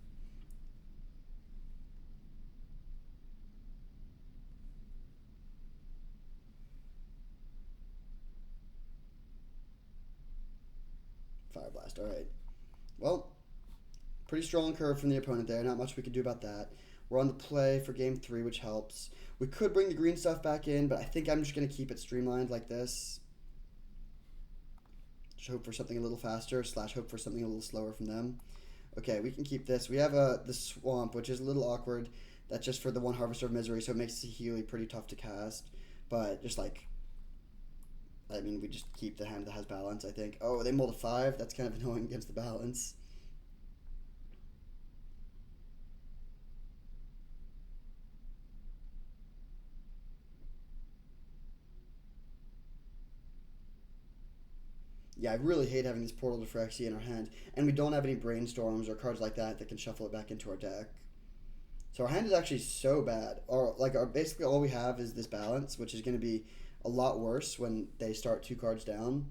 Fire Blast, alright. Well, pretty strong curve from the opponent there. Not much we can do about that. We're on the play for game 3, which helps. We could bring the green stuff back in, but I think I'm just going to keep it streamlined like this. Just hope for something a little faster, / hope for something a little slower from them. Okay, we can keep this. We have the Swamp, which is a little awkward. That's just for the 1 Harvester of Misery, so it makes Saheeli pretty tough to cast. But just like, I mean, we just keep the hand that has balance, I think. Oh, they mulled a 5. That's kind of annoying against the balance. Yeah, I really hate having this Portal to Phyrexia in our hand. And we don't have any Brainstorms or cards like that that can shuffle it back into our deck. So our hand is actually so bad. Or like our basically all we have is this balance, which is going to be a lot worse when they start 2 cards down.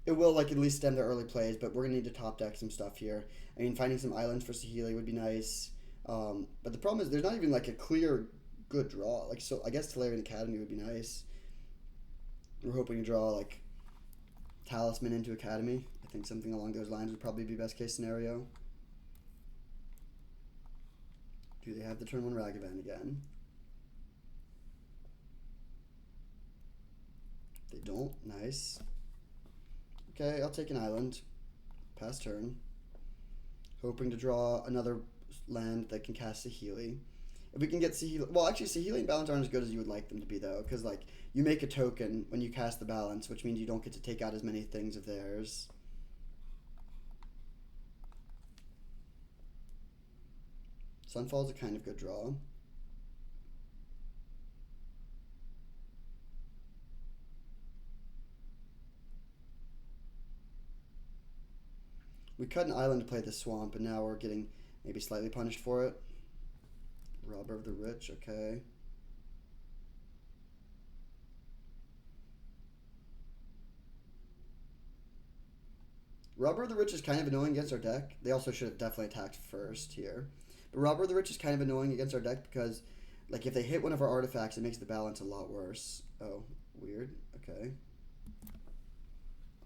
It will like at least stem their early plays, but we're gonna need to top deck some stuff here. I mean, finding some islands for Saheeli would be nice. But the problem is there's not even like a clear good draw. Like so, I guess Tolarian Academy would be nice. We're hoping to draw like Talisman into Academy. I think something along those lines would probably be best case scenario. Do they have the turn 1 Ragavan again? They don't. Nice. Okay, I'll take an island. Pass turn. Hoping to draw another land that can cast Saheeli. If we can get Saheeli... Well, actually, Saheeli and Balance aren't as good as you would like them to be, though. Because, like, you make a token when you cast the Balance, which means you don't get to take out as many things of theirs. Sunfall's a kind of good draw. We cut an island to play the swamp, and now we're getting maybe slightly punished for it. Robber of the Rich, okay. Robber of the Rich is kind of annoying against our deck. They also should have definitely attacked first here. But Robber of the Rich is kind of annoying against our deck because, like, if they hit one of our artifacts, it makes the balance a lot worse. Oh, weird. Okay.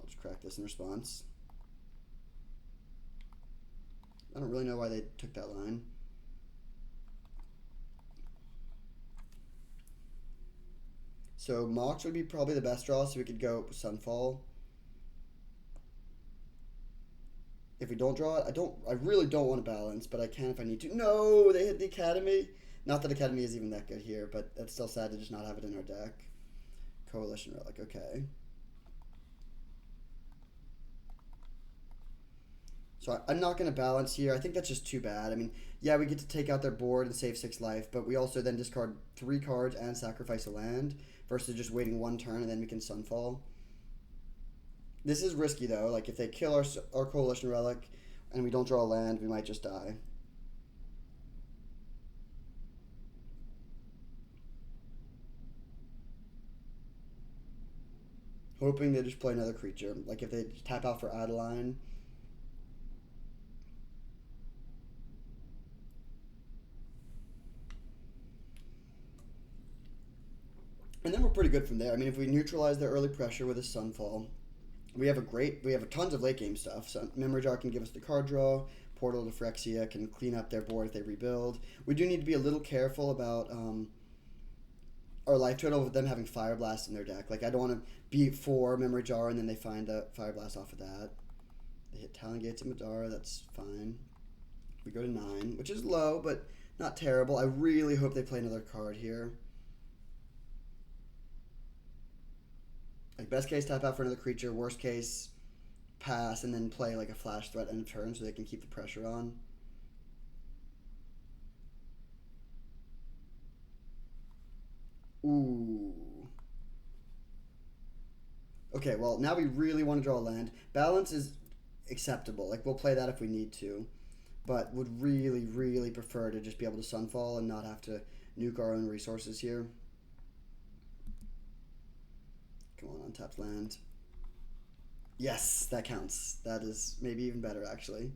I'll just crack this in response. I don't really know why they took that line. So Mox would be probably the best draw, so we could go Sunfall. If we don't draw it, I really don't want to balance, but I can if I need to. No, they hit the Academy. Not that Academy is even that good here, but it's still sad to just not have it in our deck. Coalition Relic, okay. So I'm not going to balance here. I think that's just too bad. I mean, yeah, we get to take out their board and save 6 life, but we also then discard 3 cards and sacrifice a land versus just waiting 1 turn and then we can Sunfall. This is risky, though. Like, if they kill our Coalition Relic and we don't draw a land, we might just die. Hoping they just play another creature. Like, if they tap out for Adeline... And then we're pretty good from there. I mean, if we neutralize their early pressure with a Sunfall, we have tons of late game stuff. So Memory Jar can give us the card draw. Portal to Phyrexia can clean up their board if they rebuild. We do need to be a little careful about our life total with them having Fire Blast in their deck. Like, I don't want to beat 4 Memory Jar and then they find a Fire Blast off of that. They hit Talon Gates and Madara. That's fine. We go to 9, which is low, but not terrible. I really hope they play another card here. Like, best case, tap out for another creature. Worst case, pass and then play like a flash threat end of turn so they can keep the pressure on. Ooh. Okay, well, now we really want to draw a land. Balance is acceptable. Like, we'll play that if we need to. But would really, really prefer to just be able to Sunfall and not have to nuke our own resources here. Come on, untapped land. Yes, that counts. That is maybe even better, actually.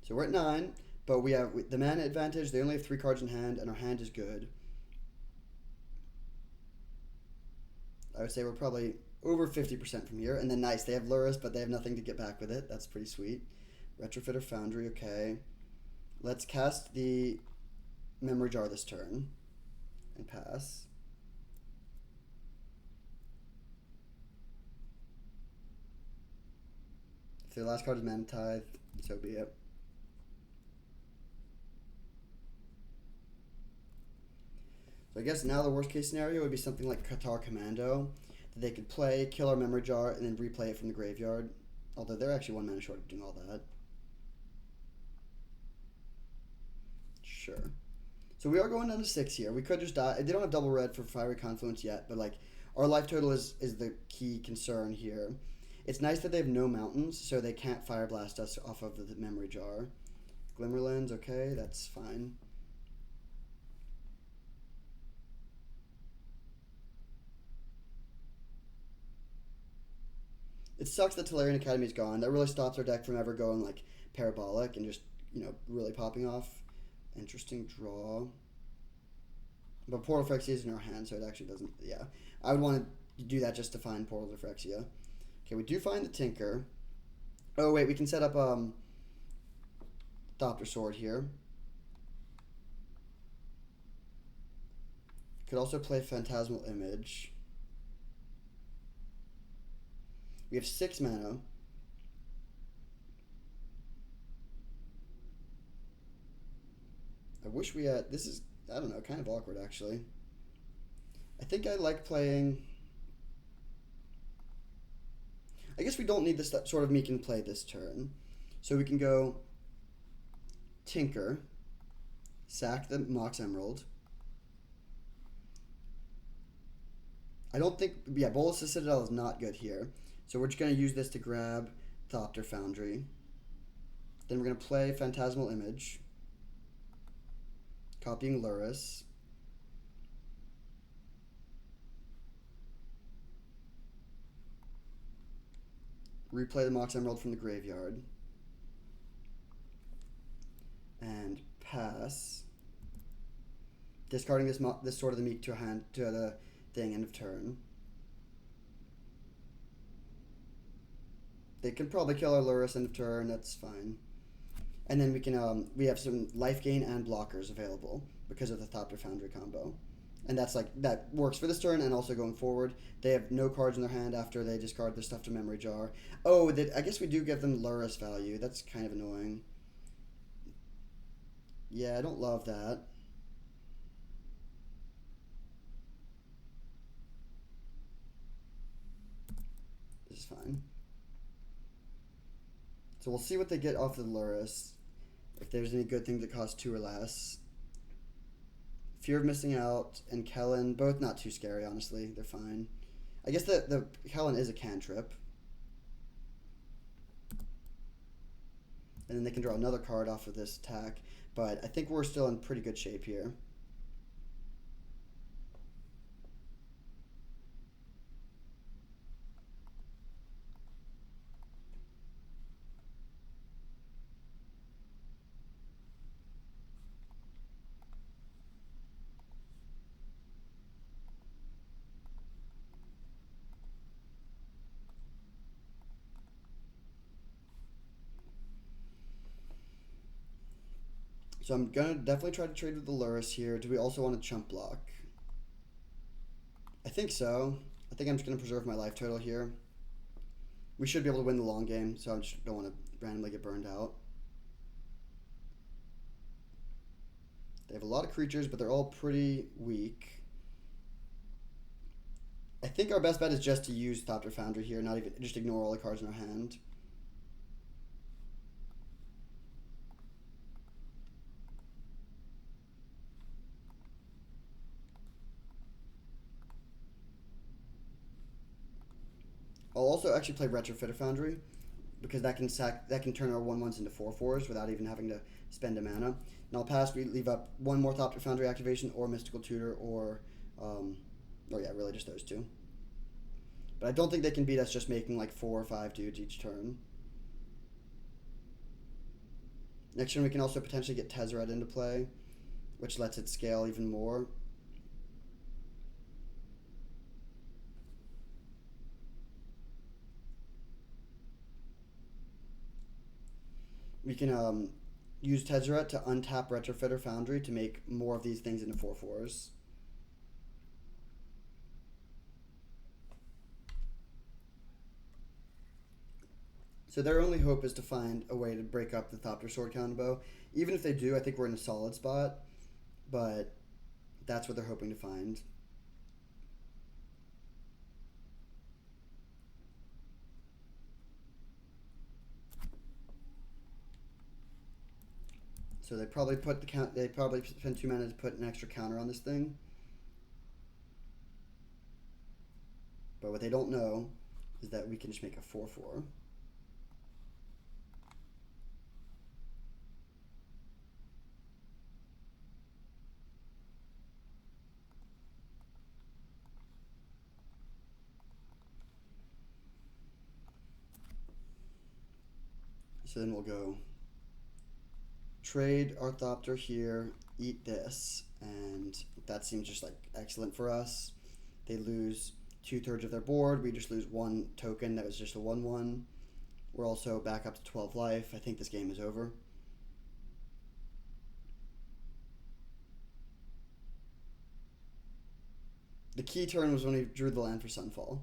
So we're at 9, but we have the mana advantage. They only have 3 cards in hand, and our hand is good. I would say we're probably over 50% from here. And then nice, they have Lurrus, but they have nothing to get back with it. That's pretty sweet. Retrofitter Foundry, okay. Let's cast the Memory Jar this turn and pass. If their last card is Mana Tithe, So be it. So I guess now the worst case scenario would be something like Qatar Commando, that they could play, kill our memory jar, and then replay it from the graveyard. Although they're actually 1 mana short of doing all that. Sure. So we are going down to 6 here. We could just die. They don't have double red for Fiery Confluence yet, but like our life total is the key concern here. It's nice that they have no mountains, so they can't Fire Blast us off of the memory jar. Glimmerlands, okay, that's fine. It sucks that Tolarian Academy is gone. That really stops our deck from ever going like parabolic and just, really popping off. Interesting draw. But Portal Phyrexia is in our hand, so it actually doesn't. Yeah. I would want to do that just to find Portal Phyrexia. Okay, we do find the Tinker. Oh, wait, we can set up Thopter Sword here. Could also play Phantasmal Image. We have 6 mana. I wish we had... This is, I don't know, kind of awkward, actually. I think I like playing... I guess we don't need this sort of Meek and play this turn. So we can go Tinker, sack the Mox Emerald. I don't think... Yeah, Bolas of Citadel is not good here. So we're just going to use this to grab Thopter Foundry. Then we're going to play Phantasmal Image. Copying Lurrus. Replay the Mox Emerald from the graveyard. And pass. Discarding this Sword of the Meek to the thing, end of turn. They can probably kill our Lurrus end of turn, that's fine. And then we can we have some life gain and blockers available because of the Thopter Foundry combo. And that works for this turn and also going forward. They have no cards in their hand after they discard their stuff to memory jar. Oh, I guess we do give them Lurrus value. That's kind of annoying. Yeah, I don't love that. This is fine. So we'll see what they get off of the Lurrus. If there's any good things that cost 2 or less. Fear of Missing Out and Kellen, both not too scary, honestly. They're fine. I guess the Kellen is a cantrip. And then they can draw another card off of this attack. But I think we're still in pretty good shape here. So I'm going to definitely try to trade with the Lurrus here. Do we also want a chump block? I think so. I think I'm just going to preserve my life total here. We should be able to win the long game, so I just don't want to randomly get burned out. They have a lot of creatures, but they're all pretty weak. I think our best bet is just to use Thopter Foundry here, not even just ignore all the cards in our hand. I'll also actually play Retrofitter Foundry because that can turn our 1/1s into 4/4s without even having to spend a mana. And I'll pass. We leave up one more Thopter Foundry activation or Mystical Tutor or yeah, really just those two. But I don't think they can beat us just making like 4 or 5 dudes each turn. Next turn we can also potentially get Tezzeret into play, which lets it scale even more. We can use Tezzeret to untap Retrofitter Foundry to make more of these things into 4/4s. So their only hope is to find a way to break up the Thopter Sword Counterbow. Even if they do, I think we're in a solid spot. But that's what they're hoping to find. So they probably put the count. They probably spend 2 mana to put an extra counter on this thing. But what they don't know is that we can just make a 4/4. So then we'll go trade our Thopter here, eat this, and that seems just like excellent for us. They lose 2/3 of their board. We just lose 1 token that was just a 1/1. We're also back up to 12 life. I think this game is over. The key turn was when he drew the land for Sunfall.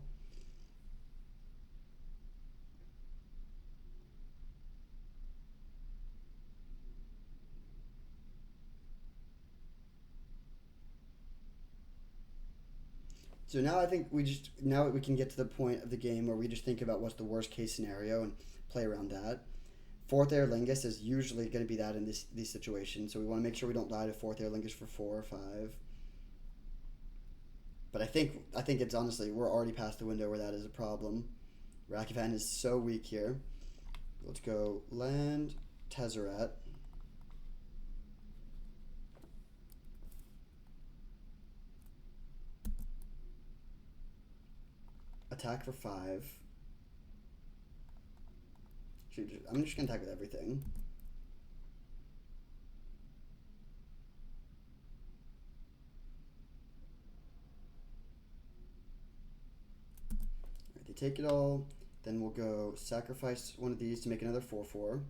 So now I think now we can get to the point of the game where we just think about what's the worst case scenario and play around that. Fourth Aer Lingus is usually going to be that in these situations, so we want to make sure we don't die to Fourth Aer Lingus for 4 or 5. But I think it's honestly, we're already past the window where that is a problem. Rakvan is so weak here. Let's go land Tezzeret. Attack for 5. I'm just going to attack with everything. Alright, they take it all. Then we'll go sacrifice one of these to make another 4/4.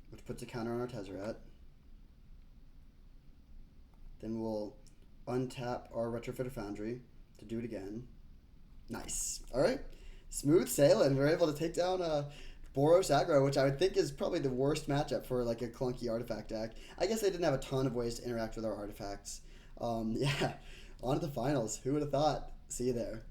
Which puts a counter on our Tezzeret. Then we'll untap our Retrofitter Foundry to do it again. Nice. Alright. Smooth sailing. We're able to take down Boros aggro, which I would think is probably the worst matchup for like a clunky artifact deck. I guess they didn't have a ton of ways to interact with our artifacts. Yeah. On to the finals. Who would have thought? See you there.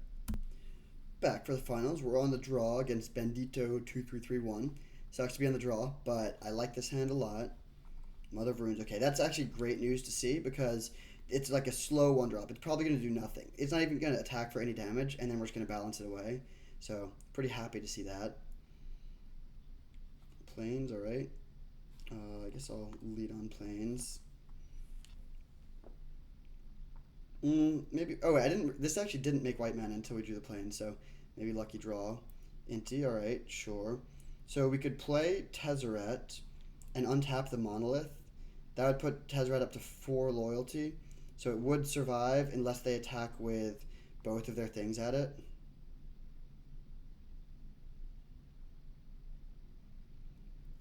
Back for the finals. We're on the draw against Bendito 2331. Sucks to be on the draw, but I like this hand a lot. Mother of Runes. Okay, that's actually great news to see because it's like a slow 1-drop. It's probably going to do nothing. It's not even going to attack for any damage, and then we're just going to balance it away. So, pretty happy to see that. Plains, alright. I guess I'll lead on Plains. Maybe. Oh, this actually didn't make white mana until we drew the Plains, so maybe lucky draw. Inti, alright, sure. So we could play Tezzeret and untap the Monolith. That would put Tezzeret up to 4 loyalty. So it would survive unless they attack with both of their things at it.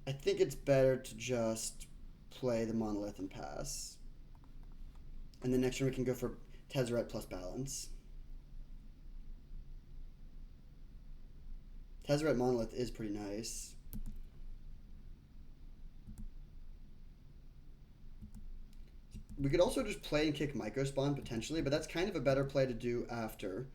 I think it's better to just play the Monolith and pass. And the next turn we can go for Tezzeret plus balance. Tezzeret Monolith is pretty nice. We could also just play and kick Microspawn potentially, but that's kind of a better play to do after.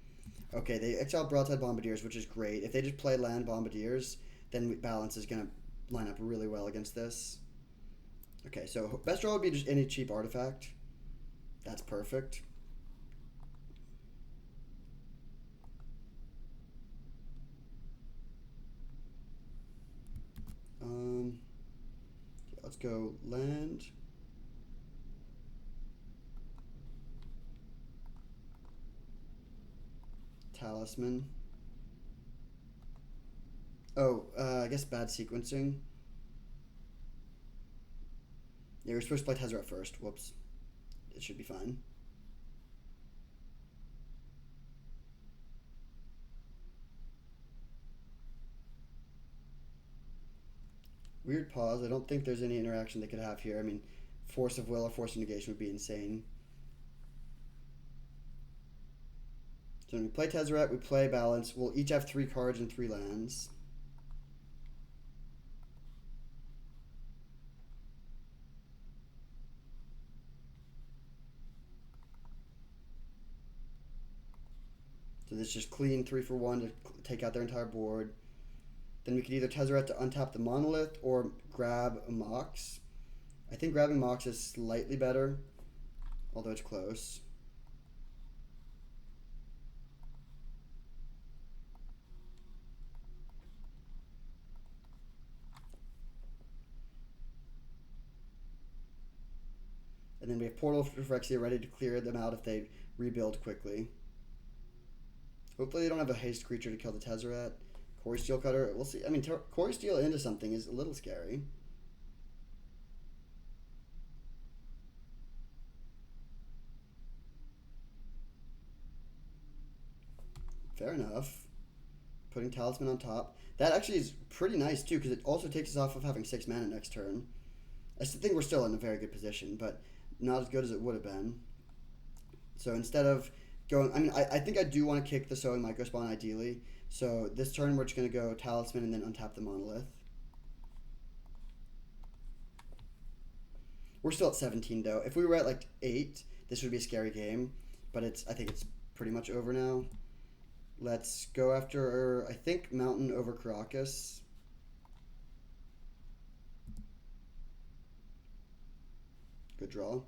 Okay, they exile Broadside Bombardiers, which is great. If they just play land Bombardiers, then balance is going to line up really well against this. Okay, so best draw would be just any cheap artifact. That's perfect. Let's go land. Talisman. Oh, I guess bad sequencing. Yeah, we're supposed to play Tezzeret first. Whoops. It should be fine. Weird pause. I don't think there's any interaction they could have here. I mean, Force of Will or Force of Negation would be insane. So when we play Tezzeret, we play Balance. We'll each have 3 cards and 3 lands. So this is just clean 3 for 1 to take out their entire board. Then we could either Tezzeret to untap the Monolith or grab a Mox. I think grabbing Mox is slightly better, although it's close. And then we have Portal for Phyrexia ready to clear them out if they rebuild quickly. Hopefully they don't have a haste creature to kill the Tezzeret. Core Steelcutter, we'll see. I mean, Core Steel into something is a little scary. Fair enough. Putting Talisman on top. That actually is pretty nice too, because it also takes us off of having 6 mana next turn. I think we're still in a very good position, but not as good as it would have been. So instead of going, I mean, I think I do want to kick the Sowing Microspawn ideally. So this turn we're just going to go Talisman and then untap the Monolith. We're still at 17 though. If we were at like 8, this would be a scary game, but I think it's pretty much over now. Let's go after, I think, Mountain over Karakas. Good draw.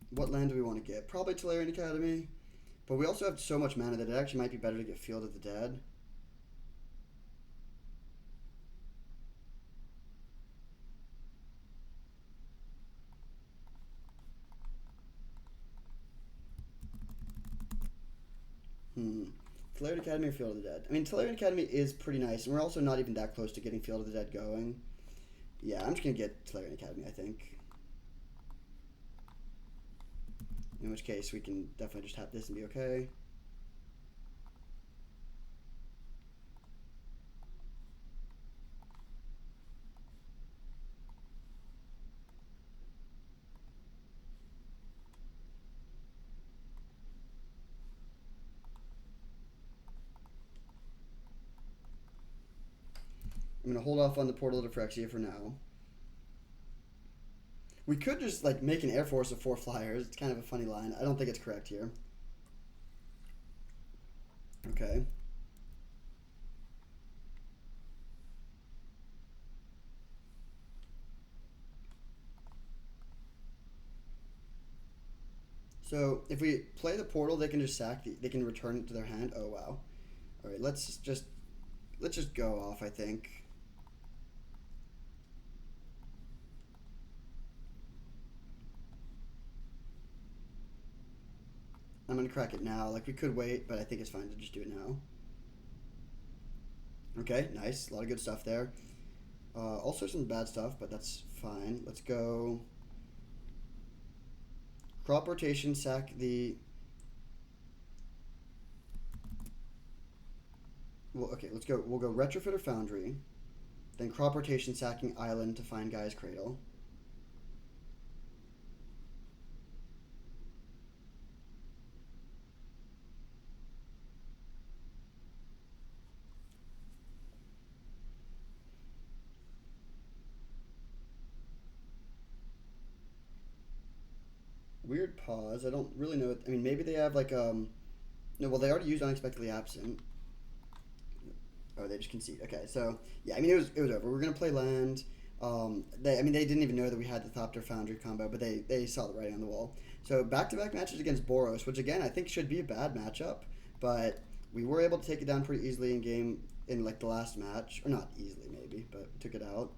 What land do we want to get? Probably Tolarian Academy. But we also have so much mana that it actually might be better to get Field of the Dead. Tolarian Academy or Field of the Dead? I mean, Tolarian Academy is pretty nice, and we're also not even that close to getting Field of the Dead going. Yeah, I'm just going to get Tolarian Academy, I think. In which case, we can definitely just tap this and be okay. I'm going to hold off on the Portal to Phyrexia for now. We could just like make an Air Force of 4 flyers. It's kind of a funny line. I don't think it's correct here. Okay. So if we play the Portal, they can just sack. They can return it to their hand. Oh wow. All right, let's just go off. I think. I'm gonna crack it now. Like we could wait, but I think it's fine to just do it now. Okay, nice. A lot of good stuff there. Also some bad stuff, but that's fine. Let's go. Crop Rotation, sack the. Well, okay, let's go. We'll go Retrofitter Foundry, then Crop Rotation, sacking Island to find Guy's Cradle. Weird pause. I don't really know. I mean, maybe they have like no. Well, they already used Unexpectedly Absent. Oh, they just concede. Okay, so yeah, I mean it was over. We're gonna play land. I mean they didn't even know that we had the Thopter Foundry combo, but they saw the writing on the wall. So back-to-back matches against Boros, which again I think should be a bad matchup, but we were able to take it down pretty easily in like the last match, or not easily maybe, but we took it out.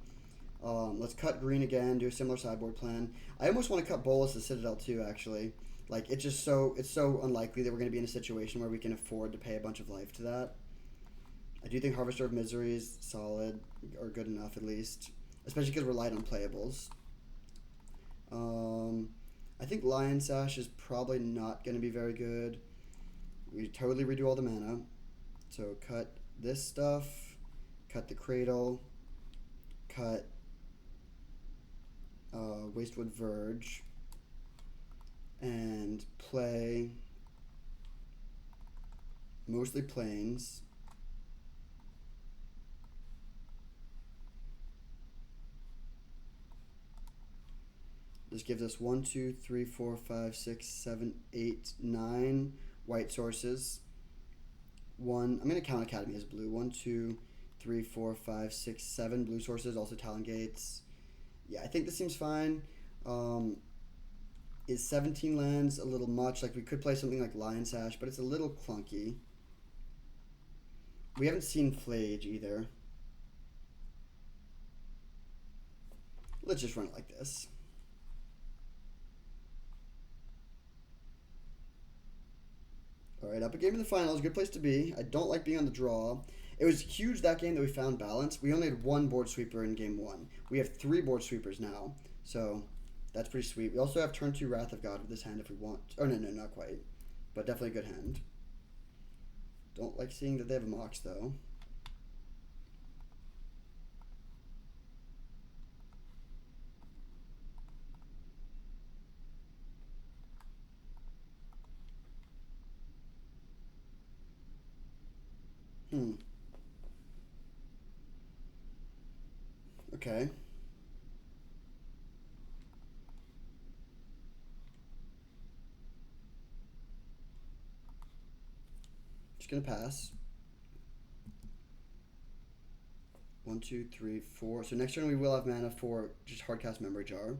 Let's cut green again, do a similar sideboard plan. I almost want to cut Bolas the Citadel too, actually. Like it's so unlikely that we're going to be in a situation where we can afford to pay a bunch of life to that. I do think Harvester of Misery is solid, or good enough at least, especially because we're light on playables. I think Lion Sash is probably not going to be very good. We totally redo all the mana. So cut this stuff, cut the Cradle, cut Wastewood Verge, and play mostly plains. This gives us 1, 2, 3, 4, 5, 6, 7, 8, 9 white sources. I'm going to count Academy as blue. 1, 2, 3, 4, 5, 6, 7 blue sources, also Talon Gates. Yeah, I think this seems fine. Is 17 lands a little much? Like, we could play something like Lion Sash, but it's a little clunky. We haven't seen Flage either. Let's just run it like this. Alright, up a game in the finals. Good place to be. I don't like being on the draw. It was huge that game that we found balance. We only had one board sweeper in game 1. We have 3 board sweepers now. So, that's pretty sweet. We also have turn 2 Wrath of God with this hand if we want. Oh, no, not quite. But definitely a good hand. Don't like seeing that they have a Mox, though. Okay. Just gonna pass. 1, 2, 3, 4. So next turn we will have mana for just Hardcast Memory Jar.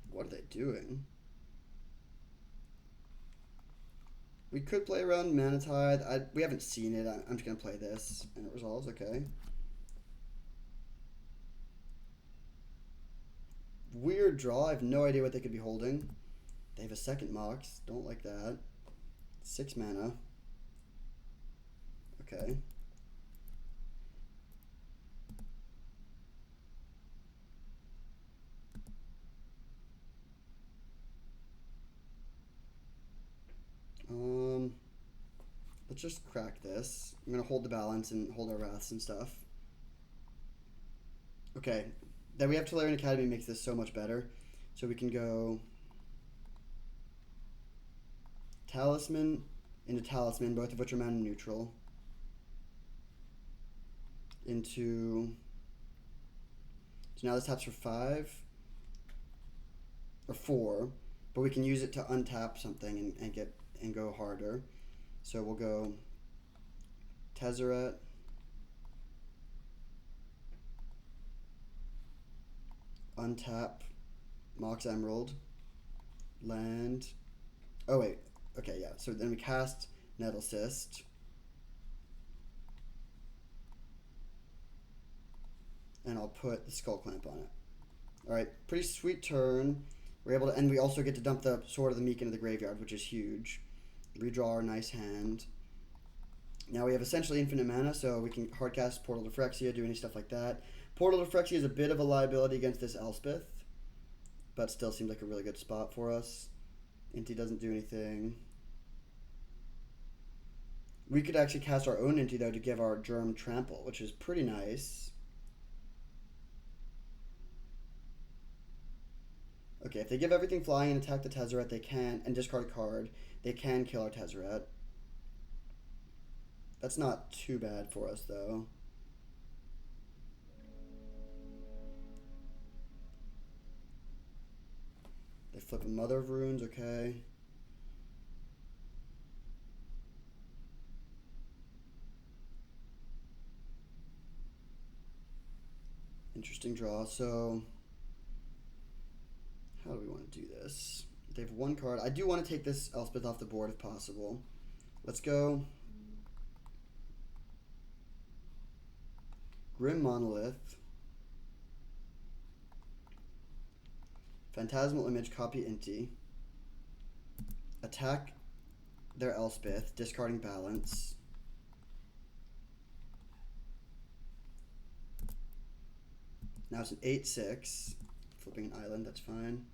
What are they doing? We could play around Mana Tithe. We haven't seen it. I'm just going to play this, and it resolves, okay. Weird draw. I have no idea what they could be holding. They have a second Mox. Don't like that. 6 mana. Okay. Let's just crack this. I'm gonna hold the balance and hold our wraths and stuff. Okay, that we have Tolarian Academy makes this so much better. So we can go Talisman into Talisman, both of which are mana neutral. Into, so now this taps for 5 or 4, but we can use it to untap something and go harder. So we'll go Tezzeret, untap, Mox Emerald, land. Oh wait, okay, yeah. So then we cast Nettle Cyst. And I'll put the Skull Clamp on it. Alright, pretty sweet turn. We're able to, and we also get to dump the Sword of the Meek into the graveyard, which is huge. Redraw our nice hand. Now we have essentially infinite mana, so we can hardcast Portal to Phyrexia, do any stuff like that. Portal to Phyrexia is a bit of a liability against this Elspeth, but still seems like a really good spot for us. Inti doesn't do anything. We could actually cast our own Inti, though, to give our Germ Trample, which is pretty nice. Okay, if they give everything flying and attack the Tezzeret, they can, and discard a card, they can kill our Tezzeret. That's not too bad for us, though. They flip a Mother of Runes, okay. Interesting draw. So, how do we want to do this? They have 1 card. I do want to take this Elspeth off the board if possible. Let's go Grim Monolith, Phantasmal Image, copy Inti, attack their Elspeth, discarding balance. Now it's an 8/6, flipping an island, that's fine.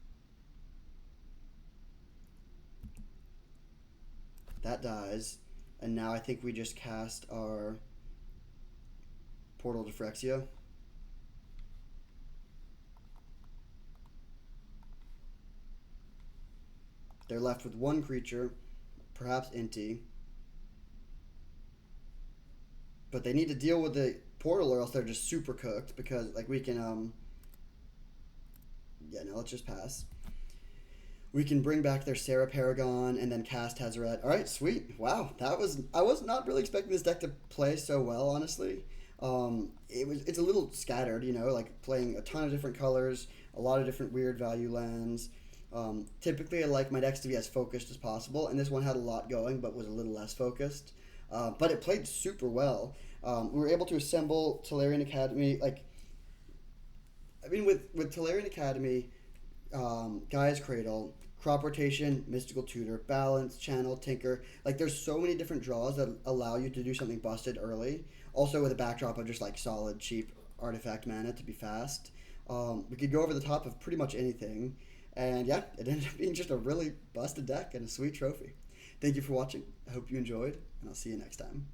That dies, and now I think we just cast our Portal to Phyrexia. They're left with one creature, perhaps Inti. But they need to deal with the Portal or else they're just super cooked because, like, we can, yeah, no, let's just pass. We can bring back their Sarah Paragon and then cast Tezzeret. All right, sweet. Wow, I was not really expecting this deck to play so well, honestly. It's a little scattered, you know, like playing a ton of different colors, a lot of different weird value lands. Typically, I like my decks to be as focused as possible, and this one had a lot going, but was a little less focused. But it played super well. We were able to assemble Tolarian Academy. With Tolarian Academy, Gaia's Cradle, Crop Rotation, Mystical Tutor, Balance, Channel, Tinker. Like, there's so many different draws that allow you to do something busted early. Also, with a backdrop of just, like, solid, cheap artifact mana to be fast. We could go over the top of pretty much anything. And, yeah, it ended up being just a really busted deck and a sweet trophy. Thank you for watching. I hope you enjoyed, and I'll see you next time.